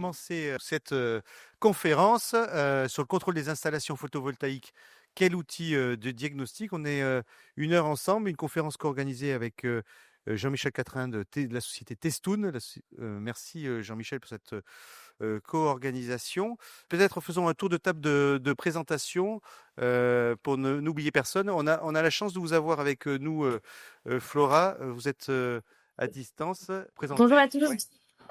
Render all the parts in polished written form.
commencer cette conférence sur le contrôle des installations photovoltaïques. Quel outil de diagnostic? On est 1 heure ensemble, une conférence co-organisée avec Jean-Michel Catrin de la société Testoun. Merci Jean-Michel pour cette co-organisation. Peut-être faisons un tour de table de présentation pour n'oublier personne. On a la chance de vous avoir avec nous, Flora. Vous êtes à distance. Bonjour à tous. Oui.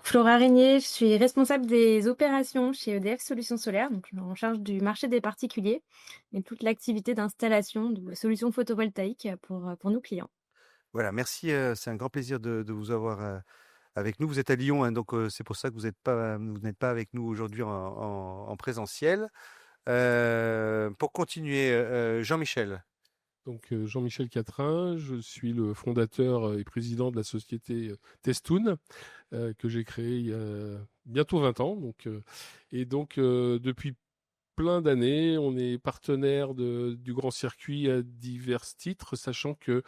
Flora Régnier, je suis responsable des opérations chez EDF Solutions Solaires, donc en charge du marché des particuliers et toute l'activité d'installation de solutions photovoltaïques pour nos clients. Voilà, merci. C'est un grand plaisir de vous avoir avec nous. Vous êtes à Lyon, hein, donc c'est pour ça que vous n'êtes pas avec nous aujourd'hui en présentiel. Pour continuer, Jean-Michel. Donc Jean-Michel Catrin, je suis le fondateur et président de la société Testoun, que j'ai créée il y a bientôt 20 ans. Depuis plein d'années, on est partenaire du Grand Circuit à divers titres, sachant que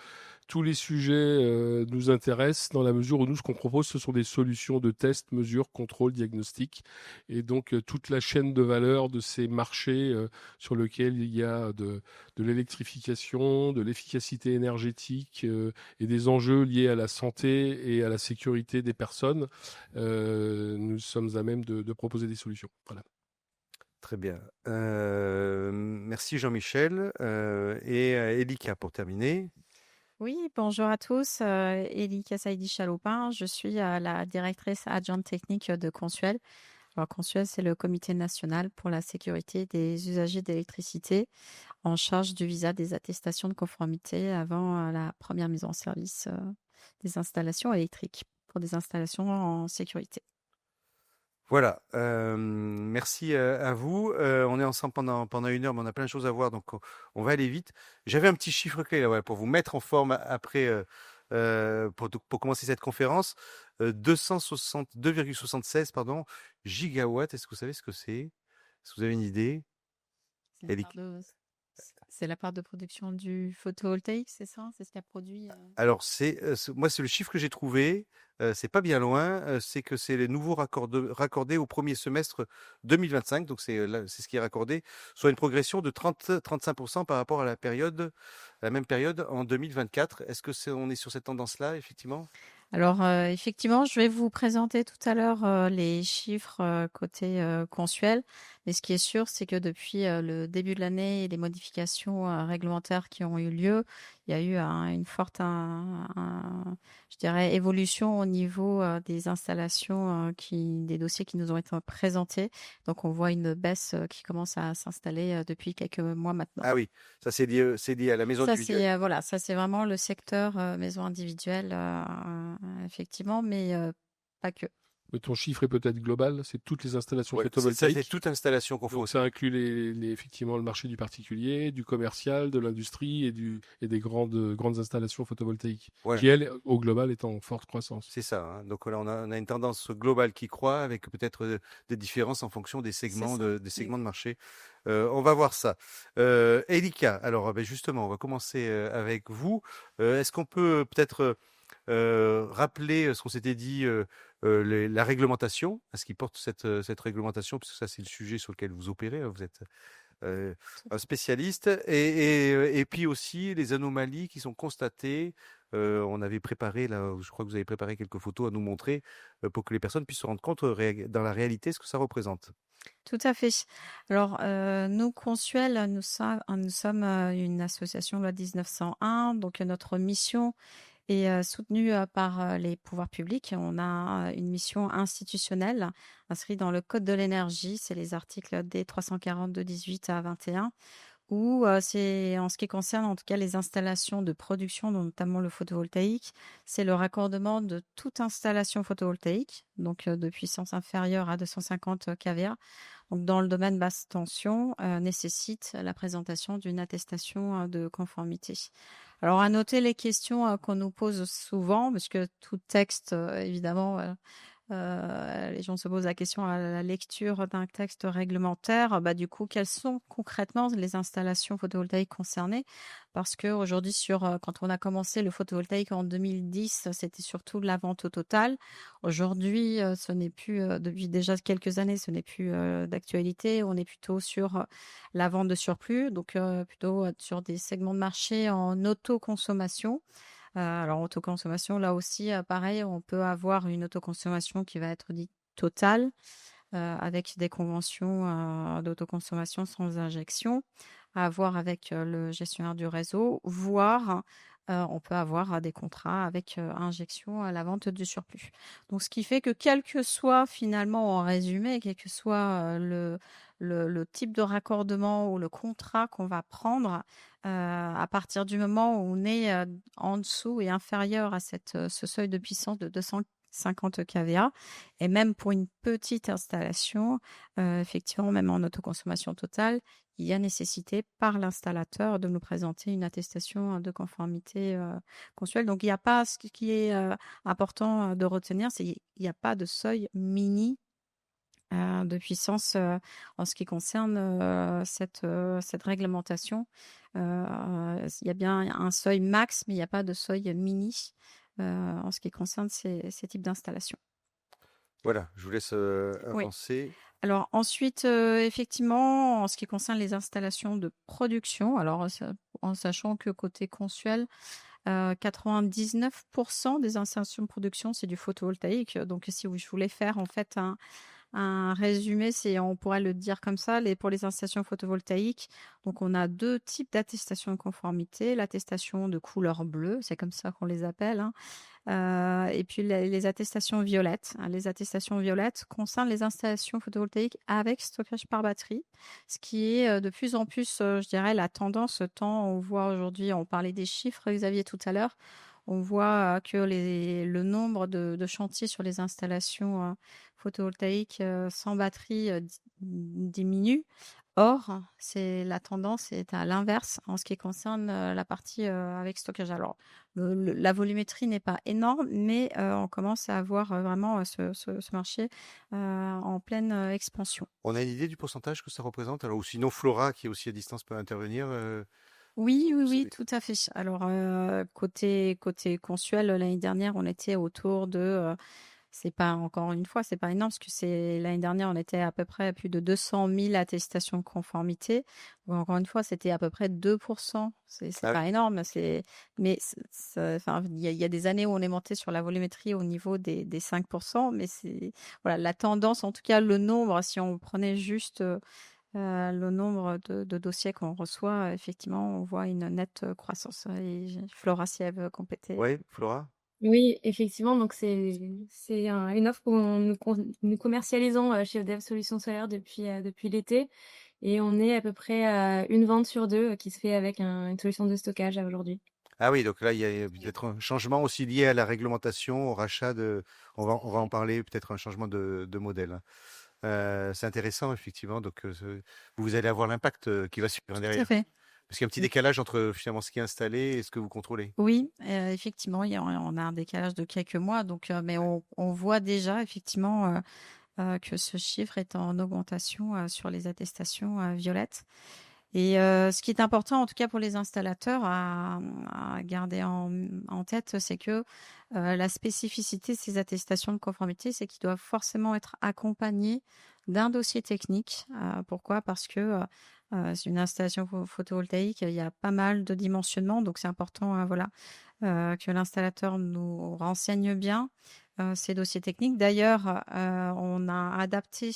tous les sujets nous intéressent dans la mesure où nous, ce qu'on propose, ce sont des solutions de test, mesure, contrôle, diagnostic. Et donc, toute la chaîne de valeur de ces marchés sur lesquels il y a de l'électrification, de l'efficacité énergétique et des enjeux liés à la santé et à la sécurité des personnes, nous sommes à même de proposer des solutions. Voilà. Très bien. Merci Jean-Michel. Et Elika pour terminer. Oui, bonjour à tous. Elika Saidi-Chalopin, je suis la directrice adjointe technique de Consuel. Alors, Consuel, c'est le comité national pour la sécurité des usagers d'électricité en charge du visa des attestations de conformité avant la première mise en service des installations électriques pour des installations en sécurité. Voilà, merci à vous. On est ensemble pendant 1 heure, mais on a plein de choses à voir, donc on va aller vite. J'avais un petit chiffre clé là, pour vous mettre en forme après, pour commencer cette conférence. 2,76 gigawatts. Est-ce que vous savez ce que c'est? Est-ce que vous avez une idée? C'est la part de production du photovoltaïque, c'est ça? C'est ce qu'a produit Alors moi, c'est le chiffre que j'ai trouvé, c'est pas bien loin, c'est que c'est les nouveaux raccordés au premier semestre 2025, donc c'est ce qui est raccordé, soit une progression de 30-35% par rapport à la même période en 2024. Est-ce que on est sur cette tendance-là, effectivement? Alors, effectivement, je vais vous présenter tout à l'heure les chiffres côté Consuel. Mais ce qui est sûr, c'est que depuis le début de l'année et les modifications réglementaires qui ont eu lieu, il y a eu une forte, je dirais, évolution au niveau des installations, des dossiers qui nous ont été présentés. Donc, on voit une baisse qui commence à s'installer depuis quelques mois maintenant. Ah oui, ça c'est lié à la maison individuelle. Voilà, ça c'est vraiment le secteur maison individuelle, effectivement, mais pas que. Mais ton chiffre est peut-être global, c'est toutes les installations Ouais, photovoltaïques. ça, c'est toute installation confondue. Donc ça inclut effectivement le marché du particulier, du commercial, de l'industrie et des grandes installations photovoltaïques, Ouais. qui elles, au global, est en forte croissance. C'est ça, hein. Donc là, on a une tendance globale qui croît avec peut-être des différences en fonction des segments des segments de marché. On va voir ça. Elika, alors justement, on va commencer avec vous. Est-ce qu'on peut peut-être rappeler ce qu'on s'était dit, la réglementation, à ce qui porte cette réglementation, parce que ça c'est le sujet sur lequel vous opérez, hein, vous êtes un spécialiste, et puis aussi les anomalies qui sont constatées. On avait préparé, là, je crois que vous avez préparé quelques photos à nous montrer pour que les personnes puissent se rendre compte dans la réalité ce que ça représente. Tout à fait. Alors, nous, Consuel, nous sommes une association loi 1901, donc notre mission est soutenue par les pouvoirs publics. On a une mission institutionnelle inscrite dans le Code de l'énergie, c'est les articles D340 de 18 à 21, où c'est en ce qui concerne en tout cas les installations de production, notamment le photovoltaïque, c'est le raccordement de toute installation photovoltaïque, donc de puissance inférieure à 250 kVA. Donc dans le domaine basse tension, nécessite la présentation d'une attestation de conformité. Alors à noter les questions qu'on nous pose souvent, parce que tout texte, évidemment, les gens se posent la question à la lecture d'un texte réglementaire, du coup, quelles sont concrètement les installations photovoltaïques concernées? Parce qu'aujourd'hui, quand on a commencé le photovoltaïque en 2010, c'était surtout de la vente au total. Aujourd'hui, ce n'est plus, depuis déjà quelques années, ce n'est plus d'actualité. On est plutôt sur la vente de surplus, donc plutôt sur des segments de marché en autoconsommation. Alors autoconsommation, là aussi, pareil, on peut avoir une autoconsommation qui va être dite totale, avec des conventions d'autoconsommation sans injection, à voir avec le gestionnaire du réseau, voire on peut avoir des contrats avec injection à la vente du surplus. Donc, ce qui fait que quel que soit finalement, en résumé, quel que soit le type de raccordement ou le contrat qu'on va prendre, à partir du moment où on est en dessous et inférieur à ce seuil de puissance de 250 kVA, et même pour une petite installation, effectivement, même en autoconsommation totale, il y a nécessité par l'installateur de nous présenter une attestation de conformité consensuelle. Donc, il n'y a pas, ce qui est important de retenir, c'est qu'il n'y a pas de seuil mini de puissance en ce qui concerne cette réglementation. Il y a bien un seuil max, mais il n'y a pas de seuil mini en ce qui concerne ces types d'installations. Voilà, je vous laisse Oui. avancer. Alors ensuite, effectivement, en ce qui concerne les installations de production, alors en sachant que côté Consuel, 99% des installations de production, c'est du photovoltaïque. Donc si je voulais faire en fait un résumé, on pourrait le dire comme ça, pour les installations photovoltaïques. Donc, on a 2 types d'attestations de conformité. L'attestation de couleur bleue, c'est comme ça qu'on les appelle, hein. Et puis les attestations violettes. Les attestations violettes concernent les installations photovoltaïques avec stockage par batterie, ce qui est de plus en plus, je dirais, la tendance. Tant on voit aujourd'hui, on parlait des chiffres, Xavier, tout à l'heure, on voit que le nombre de chantiers sur les installations photovoltaïques sans batterie diminue. Or, la tendance est à l'inverse en ce qui concerne la partie avec stockage. Alors, la volumétrie n'est pas énorme, mais on commence à avoir vraiment ce marché en pleine expansion. On a une idée du pourcentage que ça représente? Alors, ou sinon Flora, qui est aussi à distance, peut intervenir. Oui, tout à fait. Alors, côté Consuel, l'année dernière, on était autour de, c'est pas, encore une fois, c'est pas énorme, parce que l'année dernière, on était à peu près à plus de 200 000 attestations de conformité. Donc, encore une fois, c'était à peu près 2%. C'est Ah oui. pas énorme, mais enfin, il y a des années où on est monté sur la volumétrie au niveau des 5%, mais voilà, la tendance, en tout cas, le nombre, si on prenait juste le nombre de dossiers qu'on reçoit, effectivement, on voit une nette croissance. Et Flora, si elle veut compléter. Oui, Flora? Oui, effectivement, donc c'est une offre que nous commercialisons chez EDF Solutions Solaires depuis l'été, et on est à peu près à une vente sur 2 qui se fait avec une solution de stockage aujourd'hui. Ah oui, donc là, il y a peut-être un changement aussi lié à la réglementation, au rachat on va en parler, peut-être un changement de modèle, hein. C'est intéressant, effectivement. Donc, vous allez avoir l'impact qui va suivre Tout à derrière. fait. Parce qu'il y a un petit décalage entre finalement ce qui est installé et ce que vous contrôlez. Oui, effectivement, on a un décalage de quelques mois, donc, mais on voit déjà effectivement que ce chiffre est en augmentation sur les attestations violettes. Et ce qui est important, en tout cas pour les installateurs, à garder en tête, c'est que la spécificité de ces attestations de conformité, c'est qu'ils doivent forcément être accompagnés d'un dossier technique. Pourquoi? Parce que c'est une installation photovoltaïque, il y a pas mal de dimensionnements, donc c'est important, voilà, que l'installateur nous renseigne bien ces dossiers techniques. D'ailleurs, on a adapté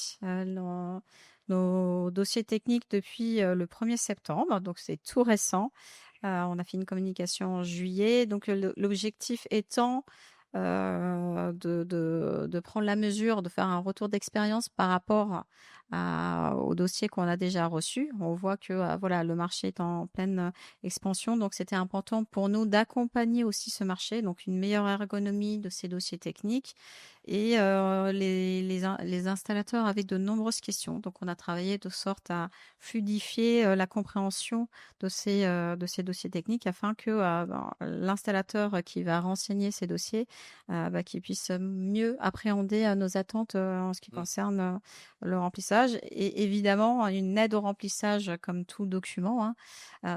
nos dossiers techniques depuis le 1er septembre, donc c'est tout récent. On a fait une communication en juillet, donc l'objectif étant de prendre la mesure, de faire un retour d'expérience par rapport aux dossiers qu'on a déjà reçus. On voit que voilà, le marché est en pleine expansion, donc c'était important pour nous d'accompagner aussi ce marché, donc une meilleure ergonomie de ces dossiers techniques. Et les installateurs avaient de nombreuses questions, donc on a travaillé de sorte à fluidifier la compréhension de ces dossiers techniques afin que l'installateur qui va renseigner ces dossiers qu'il puisse mieux appréhender nos attentes en ce qui concerne le remplissage. Et évidemment, une aide au remplissage comme tout document, hein.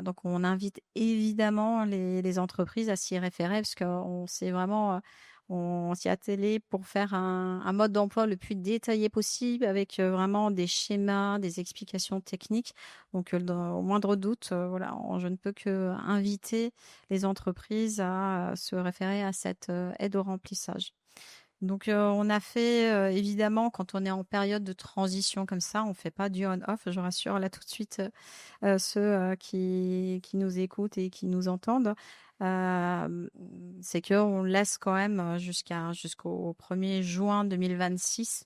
Donc, on invite évidemment les entreprises à s'y référer parce qu'on s'est vraiment... on s'y attelé pour faire un mode d'emploi le plus détaillé possible avec vraiment des schémas, des explications techniques. Donc, au moindre doute, voilà, je ne peux que inviter les entreprises à se référer à cette aide au remplissage. Donc, on a fait évidemment, quand on est en période de transition comme ça, on fait pas du on-off. Je rassure là tout de suite ceux qui nous écoutent et qui nous entendent. C'est qu'on laisse quand même jusqu'au 1er juin 2026.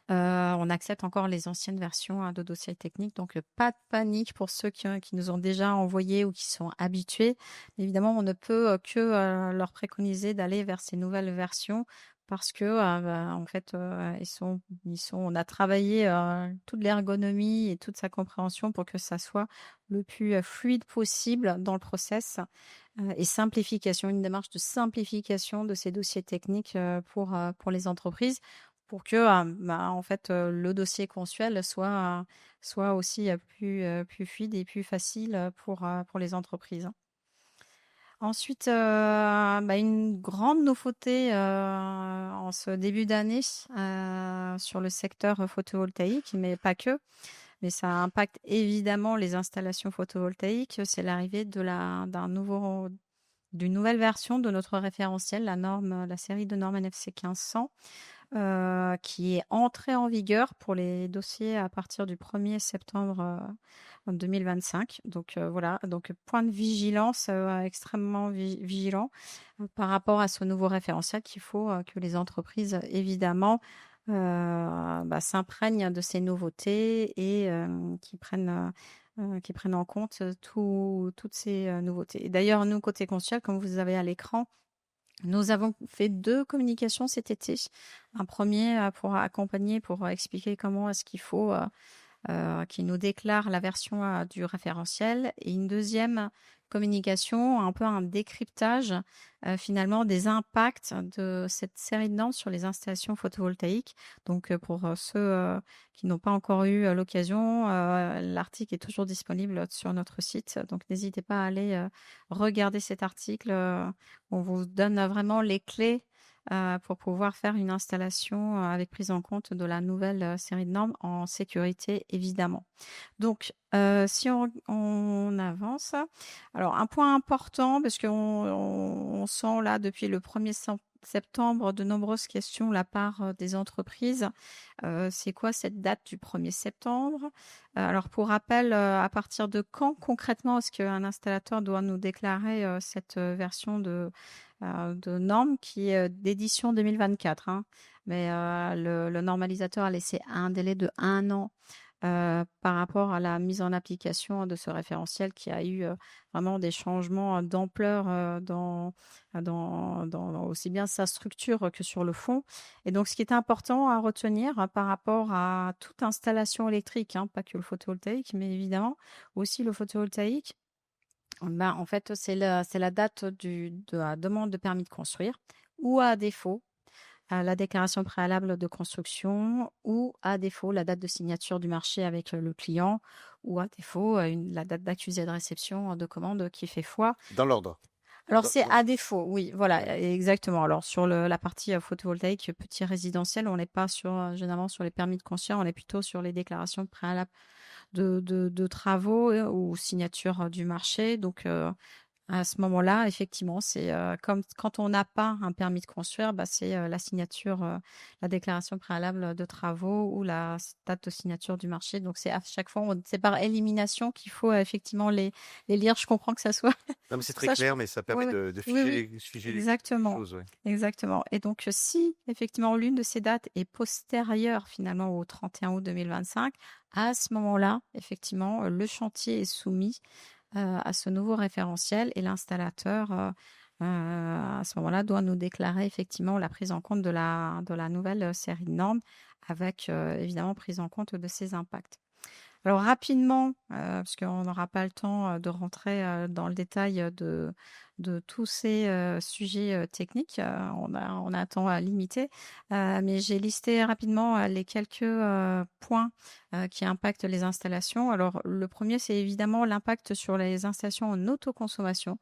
On accepte encore les anciennes versions de dossiers techniques, donc pas de panique pour ceux qui nous ont déjà envoyé ou qui sont habitués. Évidemment, on ne peut que leur préconiser d'aller vers ces nouvelles versions parce que en fait, on a travaillé toute l'ergonomie et toute sa compréhension pour que ça soit le plus fluide possible dans le process et simplification, une démarche de simplification de ces dossiers techniques pour les entreprises pour que en fait le dossier consuel soit aussi plus fluide et plus facile pour les entreprises. Ensuite, une grande nouveauté en ce début d'année sur le secteur photovoltaïque, mais pas que. Mais ça impacte évidemment les installations photovoltaïques. C'est l'arrivée d'une nouvelle version de notre référentiel, la série de normes NFC 1500. Qui est entrée en vigueur pour les dossiers à partir du 1er septembre 2025. Donc voilà, donc point de vigilance extrêmement vigilant par rapport à ce nouveau référentiel qu'il faut que les entreprises évidemment s'imprègnent de ces nouveautés et qui prennent en compte toutes ces nouveautés. Et d'ailleurs, nous, côté consuel, comme vous avez à l'écran, nous avons fait 2 communications cet été. Un premier pour accompagner, pour expliquer comment est-ce qu'il faut qu'ils nous déclarent la version du référentiel. Et une deuxième communication, un peu un décryptage finalement des impacts de cette série de normes sur les installations photovoltaïques. Donc pour ceux qui n'ont pas encore eu l'occasion, l'article est toujours disponible sur notre site. Donc n'hésitez pas à aller regarder cet article. On vous donne vraiment les clés pour pouvoir faire une installation avec prise en compte de la nouvelle série de normes en sécurité, évidemment. Donc, si on avance, alors un point important, parce qu'on sent là depuis le 1er septembre de nombreuses questions de la part des entreprises. C'est quoi cette date du 1er septembre? Alors, pour rappel, à partir de quand concrètement est-ce qu'un installateur doit nous déclarer cette version de normes qui est d'édition 2024, hein. Mais le normalisateur a laissé un délai de 1 an par rapport à la mise en application de ce référentiel qui a eu vraiment des changements d'ampleur dans aussi bien sa structure que sur le fond. Et donc, ce qui est important à retenir par rapport à toute installation électrique, hein, pas que le photovoltaïque, mais évidemment aussi le photovoltaïque, en fait, c'est la date de la demande de permis de construire ou à défaut, la déclaration préalable de construction ou à défaut, la date de signature du marché avec le client ou à défaut, la date d'accusé de réception de commande qui fait foi. Dans l'ordre. Alors, c'est à défaut, oui, voilà, exactement. Alors, sur la partie photovoltaïque petit résidentiel, on n'est pas généralement sur les permis de construire, on est plutôt sur les déclarations préalables de travaux ou signature du marché. Donc, À ce moment-là, effectivement, c'est comme quand on n'a pas un permis de construire, c'est la signature, la déclaration préalable de travaux ou la date de signature du marché. Donc, c'est à chaque fois, c'est par élimination qu'il faut effectivement les lire. Je comprends que ça soit. Non, mais c'est très Ça, clair, mais ça ouais, permet ouais. de Oui, figer oui, figer les exactement. choses, ouais. Exactement. Et donc, si effectivement l'une de ces dates est postérieure finalement au 31 août 2025, à ce moment-là, effectivement, le chantier est soumis à ce nouveau référentiel et l'installateur, à ce moment-là, doit nous déclarer effectivement la prise en compte de la nouvelle série de normes avec évidemment prise en compte de ses impacts. Alors rapidement, parce qu'on n'aura pas le temps de rentrer dans le détail de tous ces sujets techniques, on a un temps limité, mais j'ai listé rapidement les quelques points qui impactent les installations. Alors le premier, c'est évidemment l'impact sur les installations en autoconsommation.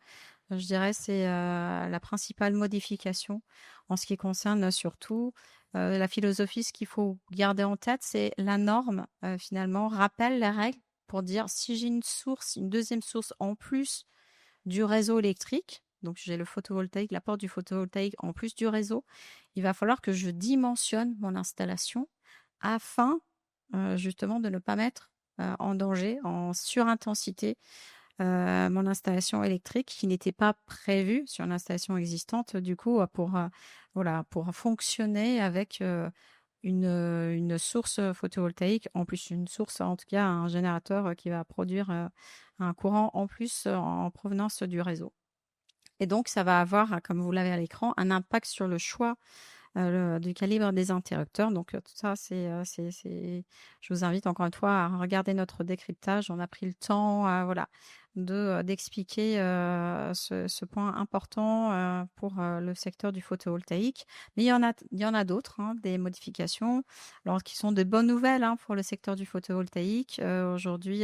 Je dirais c'est la principale modification en ce qui concerne surtout la philosophie. Ce qu'il faut garder en tête, c'est la norme finalement rappelle les règles pour dire si j'ai une deuxième source en plus du réseau électrique, donc j'ai le photovoltaïque, l'apport du photovoltaïque en plus du réseau, il va falloir que je dimensionne mon installation afin justement de ne pas mettre en danger, en surintensité, mon installation électrique qui n'était pas prévue sur l'installation existante, du coup, pour fonctionner avec une source photovoltaïque, en plus une source, en tout cas un générateur qui va produire un courant en plus en provenance du réseau. Et donc, ça va avoir, comme vous l'avez à l'écran, un impact sur le choix du calibre des interrupteurs. Donc, tout ça, je vous invite encore une fois à regarder notre décryptage. On a pris le temps, d'expliquer ce point important pour le secteur du photovoltaïque. Mais il y en a d'autres, hein, des modifications, alors qui sont de bonnes nouvelles pour le secteur du photovoltaïque. Aujourd'hui,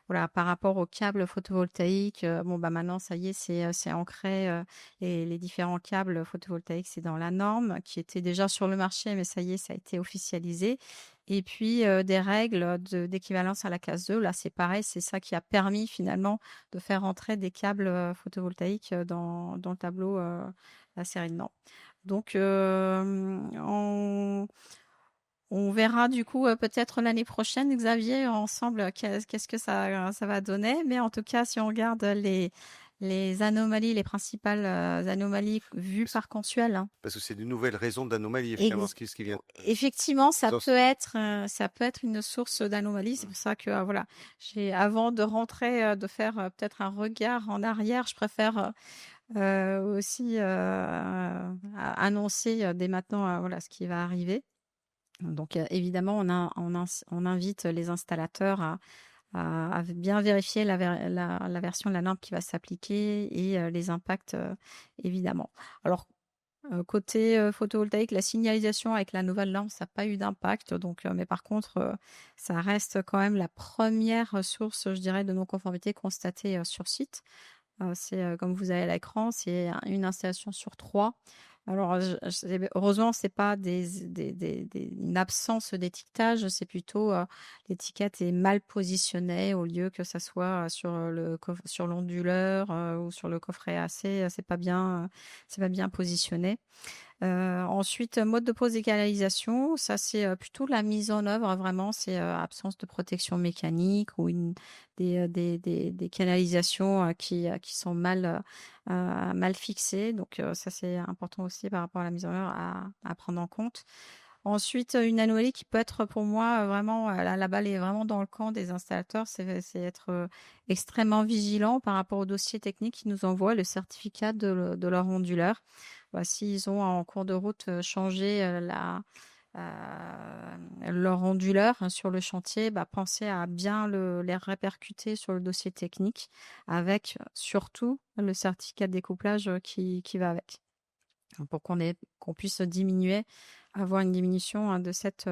par rapport aux câbles photovoltaïques, maintenant, ça y est, c'est ancré. Les différents câbles photovoltaïques, c'est dans la norme qui était déjà sur le marché, mais ça y est, ça a été officialisé. Et puis, des règles d'équivalence à la classe 2. Là, c'est pareil, c'est ça qui a permis finalement de faire entrer des câbles photovoltaïques dans le tableau, la série de normes. Donc, on verra du coup peut-être l'année prochaine, Xavier, ensemble, qu'est-ce que ça va donner. Mais en tout cas, si on regarde les anomalies, les principales anomalies vues par Consuel, hein. Parce que c'est une nouvelle raison d'anomalie, finalement, ce qui vient. Effectivement, ça Dans- peut être une source d'anomalie. C'est pour ça que avant de rentrer, de faire peut-être un regard en arrière, je préfère aussi annoncer dès maintenant ce qui va arriver. Donc évidemment, on invite les installateurs à bien vérifier la version de la norme qui va s'appliquer et les impacts évidemment. Alors côté photovoltaïque, la signalisation avec la nouvelle norme, ça n'a pas eu d'impact. Donc, mais par contre, ça reste quand même la première source, je dirais, de non-conformité constatée sur site. C'est comme vous avez à l'écran, c'est une installation sur 3. Alors, heureusement, c'est pas une absence d'étiquetage, c'est plutôt l'étiquette est mal positionnée au lieu que ça soit sur l'onduleur ou sur le coffret AC, c'est pas bien positionné. Ensuite, mode de pose des canalisations, ça c'est plutôt la mise en œuvre, vraiment, c'est absence de protection mécanique ou des canalisations qui sont mal fixées. Donc ça c'est important aussi par rapport à la mise en œuvre à prendre en compte. Ensuite, une anomalie qui peut être pour moi vraiment, la balle est vraiment dans le camp des installateurs, c'est être extrêmement vigilant par rapport au dossier technique qu'ils nous envoient, le certificat de leur onduleur. S'ils ont en cours de route changé leur onduleur sur le chantier, pensez à bien les répercuter sur le dossier technique avec surtout le certificat de découplage qui va avec, pour qu'on puisse avoir une diminution de cette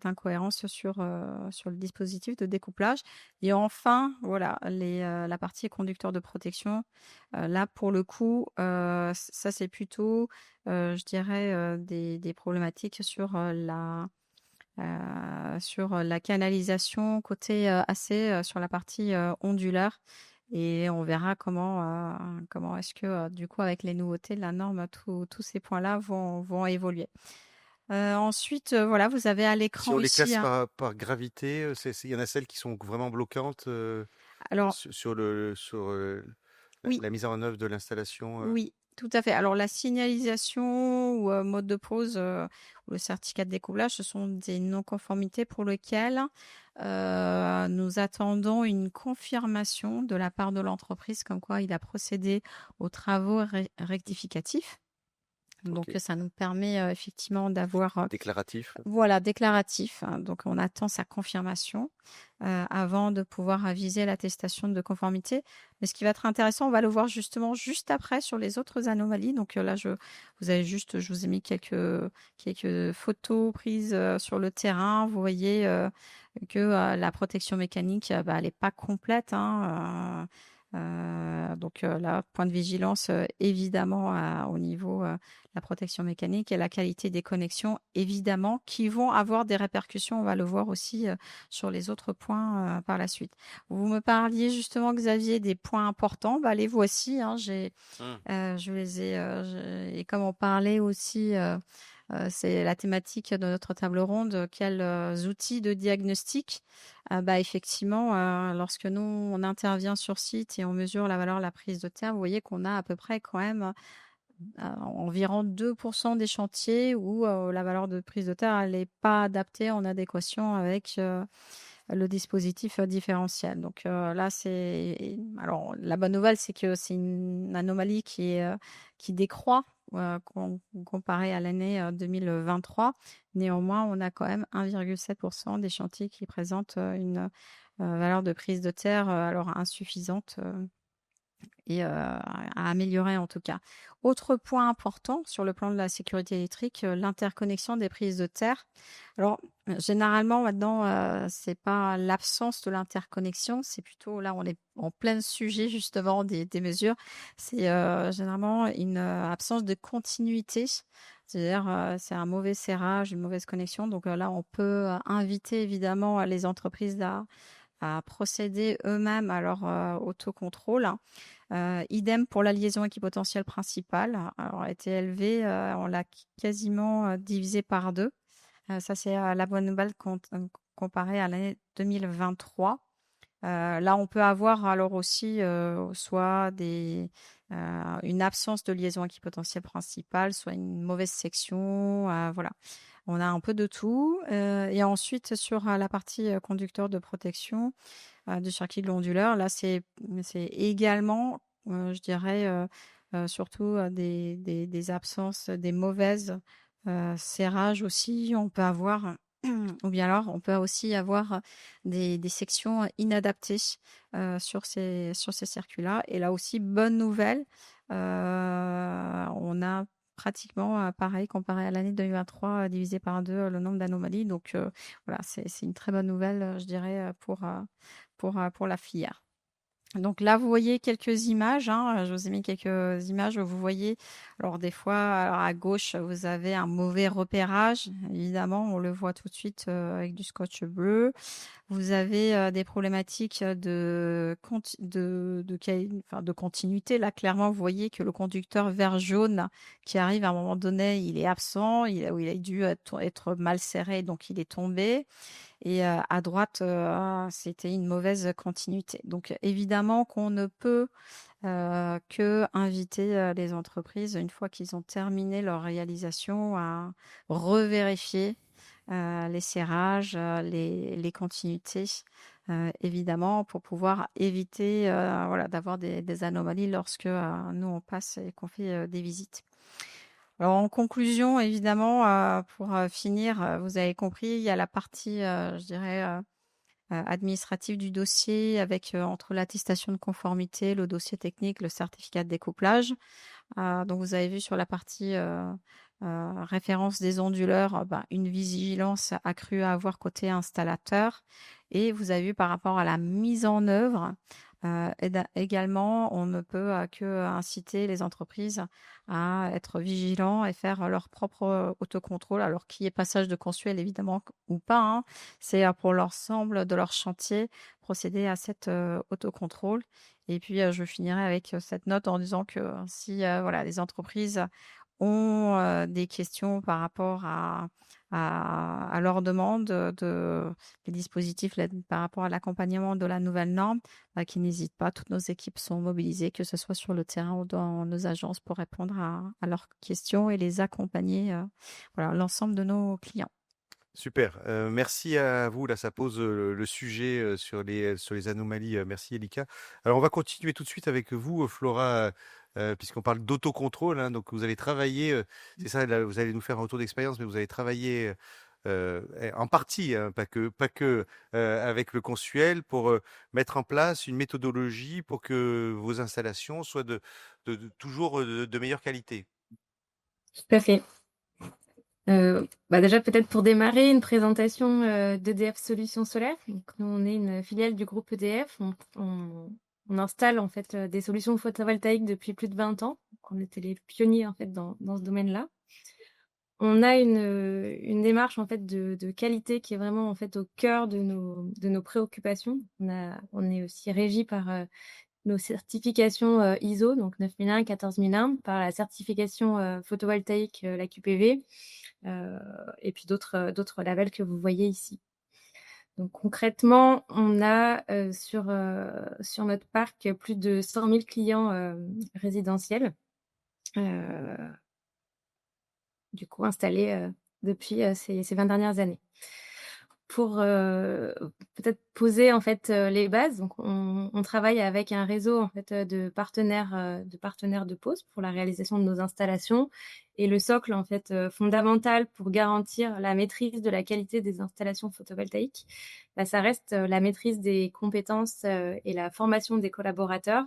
incohérence sur le dispositif de découplage. Et enfin, la partie conducteur de protection. Là, pour le coup, ça c'est plutôt, je dirais, des problématiques sur la canalisation côté AC sur la partie ondulaire. et on verra comment est-ce que, du coup, avec les nouveautés de la norme, tous ces points-là vont évoluer. Ensuite, voilà, vous avez à Si l'écran on les ici, classe par gravité, il y en a celles qui sont vraiment bloquantes alors sur oui. la mise en œuvre de l'installation. Oui, tout à fait. Alors la signalisation ou mode de pause ou le certificat de découplage, ce sont des non-conformités pour lesquelles nous attendons une confirmation de la part de l'entreprise comme quoi il a procédé aux travaux rectificatifs. Donc Ok. ça nous permet effectivement d'avoir Déclaratif. voilà, déclaratif. Donc on attend sa confirmation avant de pouvoir aviser l'attestation de conformité. Mais ce qui va être intéressant, on va le voir justement juste après sur les autres anomalies. Donc là, je vous ai mis quelques photos prises sur le terrain. Vous voyez que la protection mécanique, elle n'est pas complète, hein, donc là, point de vigilance évidemment au niveau la protection mécanique et la qualité des connexions, évidemment, qui vont avoir des répercussions. On va le voir aussi sur les autres points par la suite. Vous me parliez justement, Xavier, des points importants. Bah, les voici. Hein, je les ai. Et comme on parlait aussi, c'est la thématique de notre table ronde. Quels outils de diagnostic bah, effectivement, lorsque nous, on intervient sur site et on mesure la valeur de la prise de terre, vous voyez qu'on a à peu près quand même environ 2% des chantiers où la valeur de prise de terre n'est pas adaptée en adéquation avec le dispositif différentiel. Donc là, alors la bonne nouvelle, c'est que c'est une anomalie qui décroît comparé à l'année 2023. Néanmoins, on a quand même 1,7% des chantiers qui présentent une valeur de prise de terre alors insuffisante et à améliorer en tout cas. Autre point important sur le plan de la sécurité électrique, l'interconnexion des prises de terre. Alors généralement maintenant, c'est pas l'absence de l'interconnexion, c'est plutôt là on est en plein sujet justement des mesures. C'est généralement une absence de continuité. C'est-à-dire, c'est un mauvais serrage, une mauvaise connexion. Donc là, on peut inviter évidemment les entreprises à procéder eux-mêmes à leur autocontrôle. Idem pour la liaison équipotentielle principale. Alors, a été élevée, on l'a quasiment divisé par deux. Ça, c'est la bonne nouvelle comparée à l'année 2023. Là, on peut avoir alors aussi soit une absence de liaison équipotentielle principale, soit une mauvaise section. Voilà. On a un peu de tout. Et ensuite, sur la partie conducteur de protection du circuit de l'onduleur, là, c'est également, je dirais, surtout des absences, des mauvaises serrages aussi. On peut avoir, ou bien alors, on peut aussi avoir des sections inadaptées sur ces circuits-là. Et là aussi, bonne nouvelle, on a pratiquement pareil comparé à l'année 2023 divisé par deux le nombre d'anomalies. Donc voilà, c'est une très bonne nouvelle, je dirais, pour la filière. Donc là, vous voyez quelques images. Hein, je vous ai mis quelques images où vous voyez. Alors des fois, alors à gauche, vous avez un mauvais repérage. Évidemment, on le voit tout de suite avec du scotch bleu. Vous avez des problématiques de continuité. Là, clairement, vous voyez que le conducteur vert jaune qui arrive à un moment donné, il est absent, il a dû être mal serré, donc il est tombé. Et à droite, c'était une mauvaise continuité. Donc évidemment qu'on ne peut que inviter les entreprises, une fois qu'ils ont terminé leur réalisation, à revérifier les serrages, les continuités, évidemment, pour pouvoir éviter voilà, d'avoir des anomalies lorsque nous, on passe et qu'on fait des visites. Alors, en conclusion, évidemment, pour finir, vous avez compris, il y a la partie, je dirais, administrative du dossier avec entre l'attestation de conformité, le dossier technique, le certificat de découplage. Donc, vous avez vu sur la partie référence des onduleurs, une vigilance accrue à avoir côté installateur. Et vous avez vu par rapport à la mise en œuvre, également, on ne peut que inciter les entreprises à être vigilants et faire leur propre autocontrôle. Alors, qu'il y ait passage de consuel, évidemment, ou pas, hein, c'est pour l'ensemble de leur chantier procéder à cet autocontrôle. Et puis, je finirai avec cette note en disant que si voilà, les entreprises ont des questions par rapport à leur demande des dispositifs par rapport à l'accompagnement de la nouvelle norme, qu'ils n'hésitent pas. Toutes nos équipes sont mobilisées, que ce soit sur le terrain ou dans nos agences, pour répondre à leurs questions et les accompagner, voilà, l'ensemble de nos clients. Super, merci à vous. Là, ça pose le sujet sur les anomalies. Merci Elika. Alors, on va continuer tout de suite avec vous, Flora, puisqu'on parle d'autocontrôle. Hein, donc, vous avez travaillé, c'est ça, là, vous allez nous faire un retour d'expérience, mais vous avez travaillé en partie, hein, pas que avec le Consuel, pour mettre en place une méthodologie pour que vos installations soient toujours de meilleure qualité. Tout à fait. Déjà peut-être pour démarrer, une présentation d'EDF Solutions Solaires. Donc, nous, on est une filiale du groupe EDF. On installe en fait des solutions photovoltaïques depuis plus de 20 ans. Donc, on était les pionniers en fait dans ce domaine-là. On a une démarche en fait de qualité qui est vraiment en fait au cœur de nos préoccupations. On est aussi régi par nos certifications ISO, donc 9001, 14001, par la certification photovoltaïque, la QPV, et puis d'autres labels que vous voyez ici. Donc concrètement, on a sur notre parc plus de 100 000 clients résidentiels, du coup installés depuis ces 20 dernières années. Pour peut-être poser en fait les bases, donc on travaille avec un réseau en fait de partenaires de pose pour la réalisation de nos installations, et le socle en fait fondamental pour garantir la maîtrise de la qualité des installations photovoltaïques, ça reste la maîtrise des compétences et la formation des collaborateurs.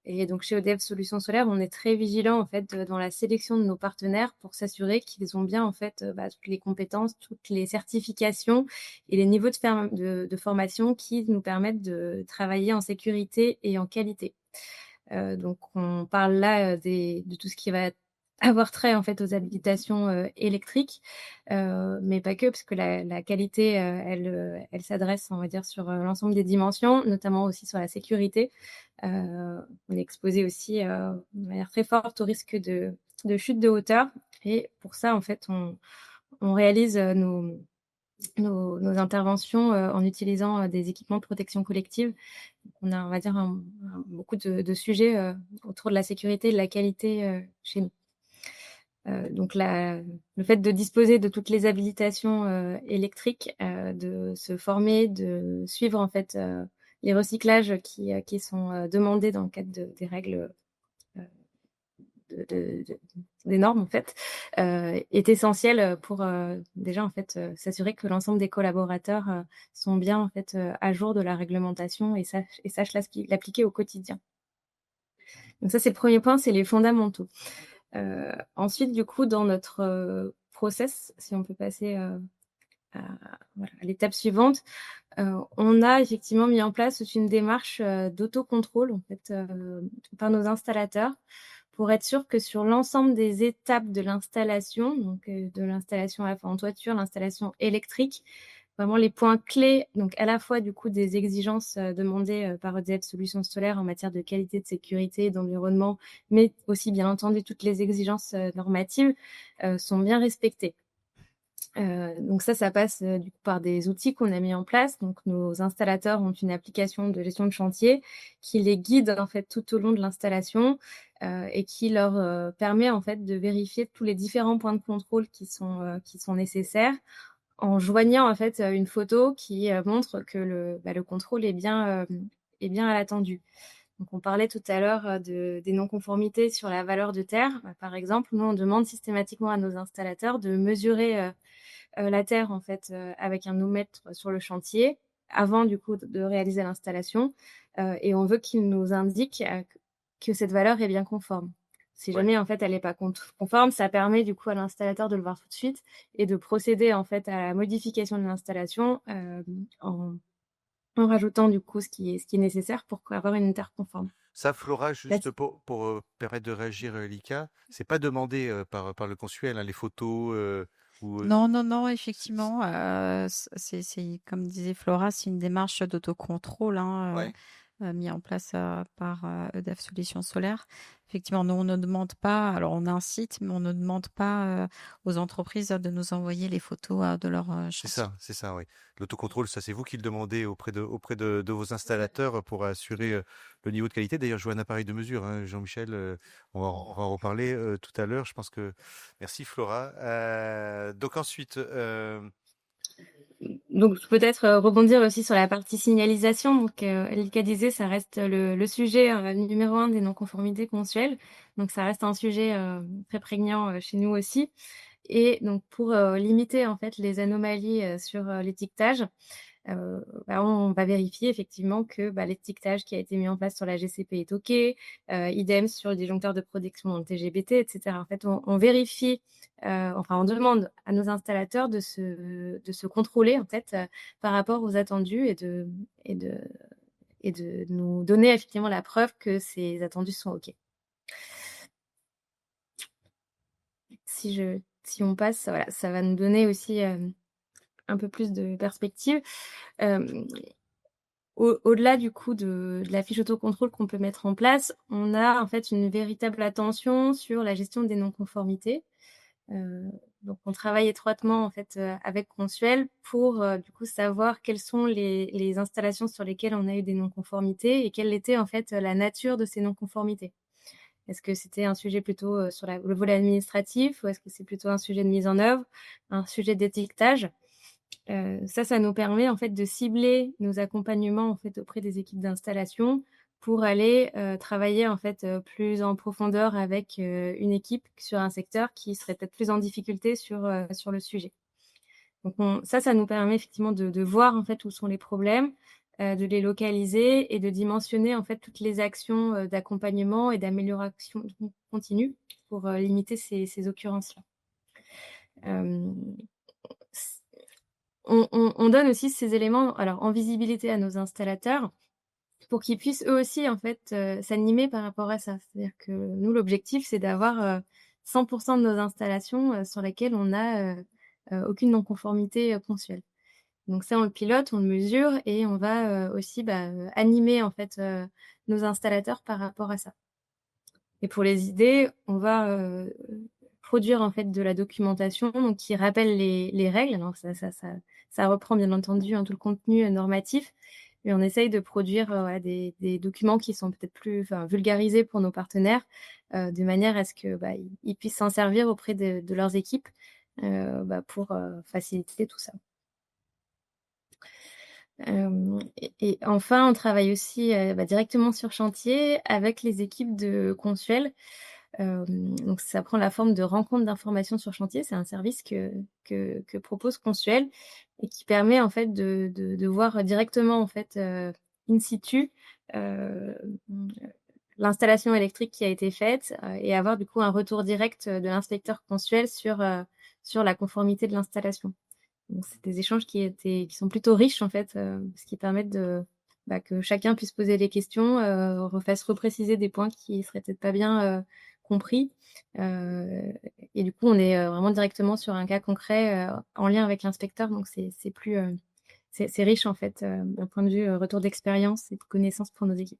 Et donc, chez EDF Solutions Solaires, on est très vigilant en fait dans la sélection de nos partenaires pour s'assurer qu'ils ont bien en fait toutes les compétences, toutes les certifications et les niveaux de formation qui nous permettent de travailler en sécurité et en qualité. Donc, on parle là de tout ce qui va avoir trait en fait aux habilitations électriques, mais pas que, parce que la qualité, elle s'adresse, on va dire, sur l'ensemble des dimensions, notamment aussi sur la sécurité. On est exposé aussi de manière très forte au risque de chute de hauteur, et pour ça, en fait, on réalise nos interventions en utilisant des équipements de protection collective. On a, on va dire, beaucoup de sujets autour de la sécurité et de la qualité chez nous. Donc le fait de disposer de toutes les habilitations électriques, de se former, de suivre en fait les recyclages qui sont demandés dans le cadre des règles des normes en fait, est essentiel pour déjà en fait s'assurer que l'ensemble des collaborateurs sont bien en fait à jour de la réglementation et sachent l'appliquer au quotidien. Donc ça, c'est le premier point, c'est les fondamentaux. Ensuite, du coup, dans notre process, si on peut passer à l'étape suivante, on a effectivement mis en place une démarche d'autocontrôle en fait, par nos installateurs, pour être sûr que sur l'ensemble des étapes de l'installation, donc de l'installation à la fois en toiture, l'installation électrique, vraiment les points clés, donc à la fois du coup des exigences demandées par EDF Solutions Solaires en matière de qualité, de sécurité, d'environnement, mais aussi bien entendu toutes les exigences normatives sont bien respectées. Donc ça passe du coup par des outils qu'on a mis en place. Donc nos installateurs ont une application de gestion de chantier qui les guide en fait tout au long de l'installation et qui leur permet en fait de vérifier tous les différents points de contrôle qui sont nécessaires, en joignant en fait une photo qui montre que le contrôle est bien à l'attendu. Donc on parlait tout à l'heure des non-conformités sur la valeur de terre. Par exemple, nous on demande systématiquement à nos installateurs de mesurer la terre en fait avec un oenomètre sur le chantier avant du coup de réaliser l'installation, et on veut qu'ils nous indiquent que cette valeur est bien conforme. Si jamais en fait elle n'est pas conforme, ça permet du coup à l'installateur de le voir tout de suite et de procéder en fait à la modification de l'installation en rajoutant du coup ce qui est nécessaire pour avoir une terre conforme. Ça, Flora, juste pour permettre de réagir, Lika, c'est pas demandé par le Consuel, hein, les photos ou. Non, effectivement, c'est comme disait Flora, c'est une démarche d'autocontrôle, hein, Ouais. mis en place par EDF Solutions Solaires. Effectivement, nous, on ne demande pas, alors on a un site, mais on ne demande pas aux entreprises de nous envoyer les photos de leur chantier. C'est ça, oui. L'autocontrôle, ça, c'est vous qui le demandez auprès de vos installateurs pour assurer le niveau de qualité. D'ailleurs, je vois un appareil de mesure, hein, Jean-Michel, on va en reparler tout à l'heure. Je pense que... Merci, Flora. Donc ensuite, Donc peut-être rebondir aussi sur la partie signalisation. Donc Elika disait, ça reste le sujet numéro 1 des non-conformités consensuelles. Donc ça reste un sujet très prégnant chez nous aussi. Et donc pour limiter en fait les anomalies sur l'étiquetage, on va vérifier effectivement que l'étiquetage qui a été mis en place sur la GCP est OK, idem sur le disjoncteur de protection dans le TGBT, etc. En fait, on vérifie, on demande à nos installateurs de se contrôler en fait par rapport aux attendus et de nous donner effectivement la preuve que ces attendus sont OK. Si on passe, voilà, ça va nous donner aussi un peu plus de perspective. Au-delà du coup de la fiche autocontrôle qu'on peut mettre en place, on a en fait une véritable attention sur la gestion des non-conformités. Donc on travaille étroitement en fait avec Consuel pour du coup savoir quelles sont les installations sur lesquelles on a eu des non-conformités et quelle était en fait la nature de ces non-conformités. Est-ce que c'était un sujet plutôt sur le volet administratif ou est-ce que c'est plutôt un sujet de mise en œuvre, un sujet d'étiquetage? Ça nous permet en fait de cibler nos accompagnements en fait auprès des équipes d'installation pour aller travailler en fait plus en profondeur avec une équipe sur un secteur qui serait peut-être plus en difficulté sur le sujet. Donc ça nous permet effectivement de voir en fait où sont les problèmes, de les localiser et de dimensionner en fait toutes les actions d'accompagnement et d'amélioration continue pour limiter ces occurrences-là. On donne aussi ces éléments alors en visibilité à nos installateurs pour qu'ils puissent eux aussi en fait s'animer par rapport à ça. C'est-à-dire que nous l'objectif c'est d'avoir 100% de nos installations sur lesquelles on n'a aucune non-conformité consensuelle. Donc ça on le pilote, on le mesure et on va aussi animer en fait nos installateurs par rapport à ça. Et pour les idées, on va produire en fait de la documentation donc qui rappelle les règles. Donc ça reprend bien entendu tout le contenu normatif, mais on essaye de produire des documents qui sont peut-être plus vulgarisés pour nos partenaires, de manière à ce que ils puissent s'en servir auprès de leurs équipes pour faciliter tout ça. Et enfin, on travaille aussi directement sur chantier avec les équipes de Consuel. Donc ça prend la forme de rencontres d'informations sur chantier. C'est un service que propose Consuel et qui permet en fait de voir directement en fait in situ l'installation électrique qui a été faite et avoir du coup un retour direct de l'inspecteur Consuel sur la conformité de l'installation. Donc c'est des échanges qui sont plutôt riches en fait, ce qui permettent que chacun puisse poser des questions, fasse repréciser des points qui seraient peut-être pas bien compris. Et du coup, on est vraiment directement sur un cas concret en lien avec l'inspecteur, donc c'est plus c'est riche en fait d'un point de vue retour d'expérience et de connaissances pour nos équipes.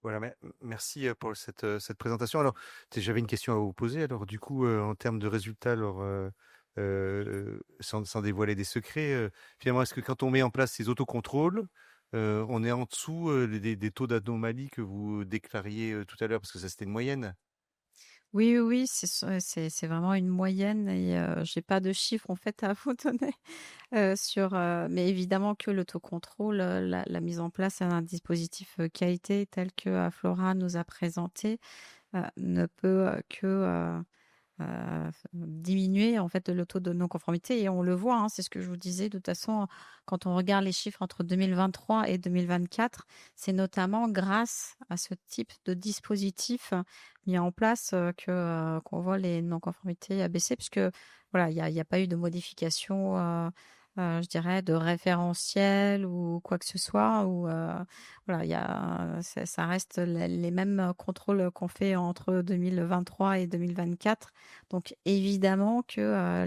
Voilà, merci pour cette présentation. Alors, j'avais une question à vous poser. Alors, du coup, en termes de résultats, alors, sans dévoiler des secrets, finalement, est-ce que quand on met en place ces autocontrôles, on est en dessous des taux d'anomalie que vous déclariez tout à l'heure, parce que ça, c'était une moyenne? Oui, c'est vraiment une moyenne et j'ai pas de chiffres en fait à vous donner mais évidemment que l'autocontrôle, la mise en place d'un dispositif qualité tel que Flora nous a présenté ne peut que diminuer en fait le taux de non-conformité et on le voit, hein, c'est ce que je vous disais. De toute façon, quand on regarde les chiffres entre 2023 et 2024, c'est notamment grâce à ce type de dispositif mis en place qu'on voit les non-conformités baisser, puisque voilà, il y a pas eu de modification. Je dirais de référentiel ou quoi que ce soit, ou voilà, ça reste les mêmes contrôles qu'on fait entre 2023 et 2024. Donc évidemment que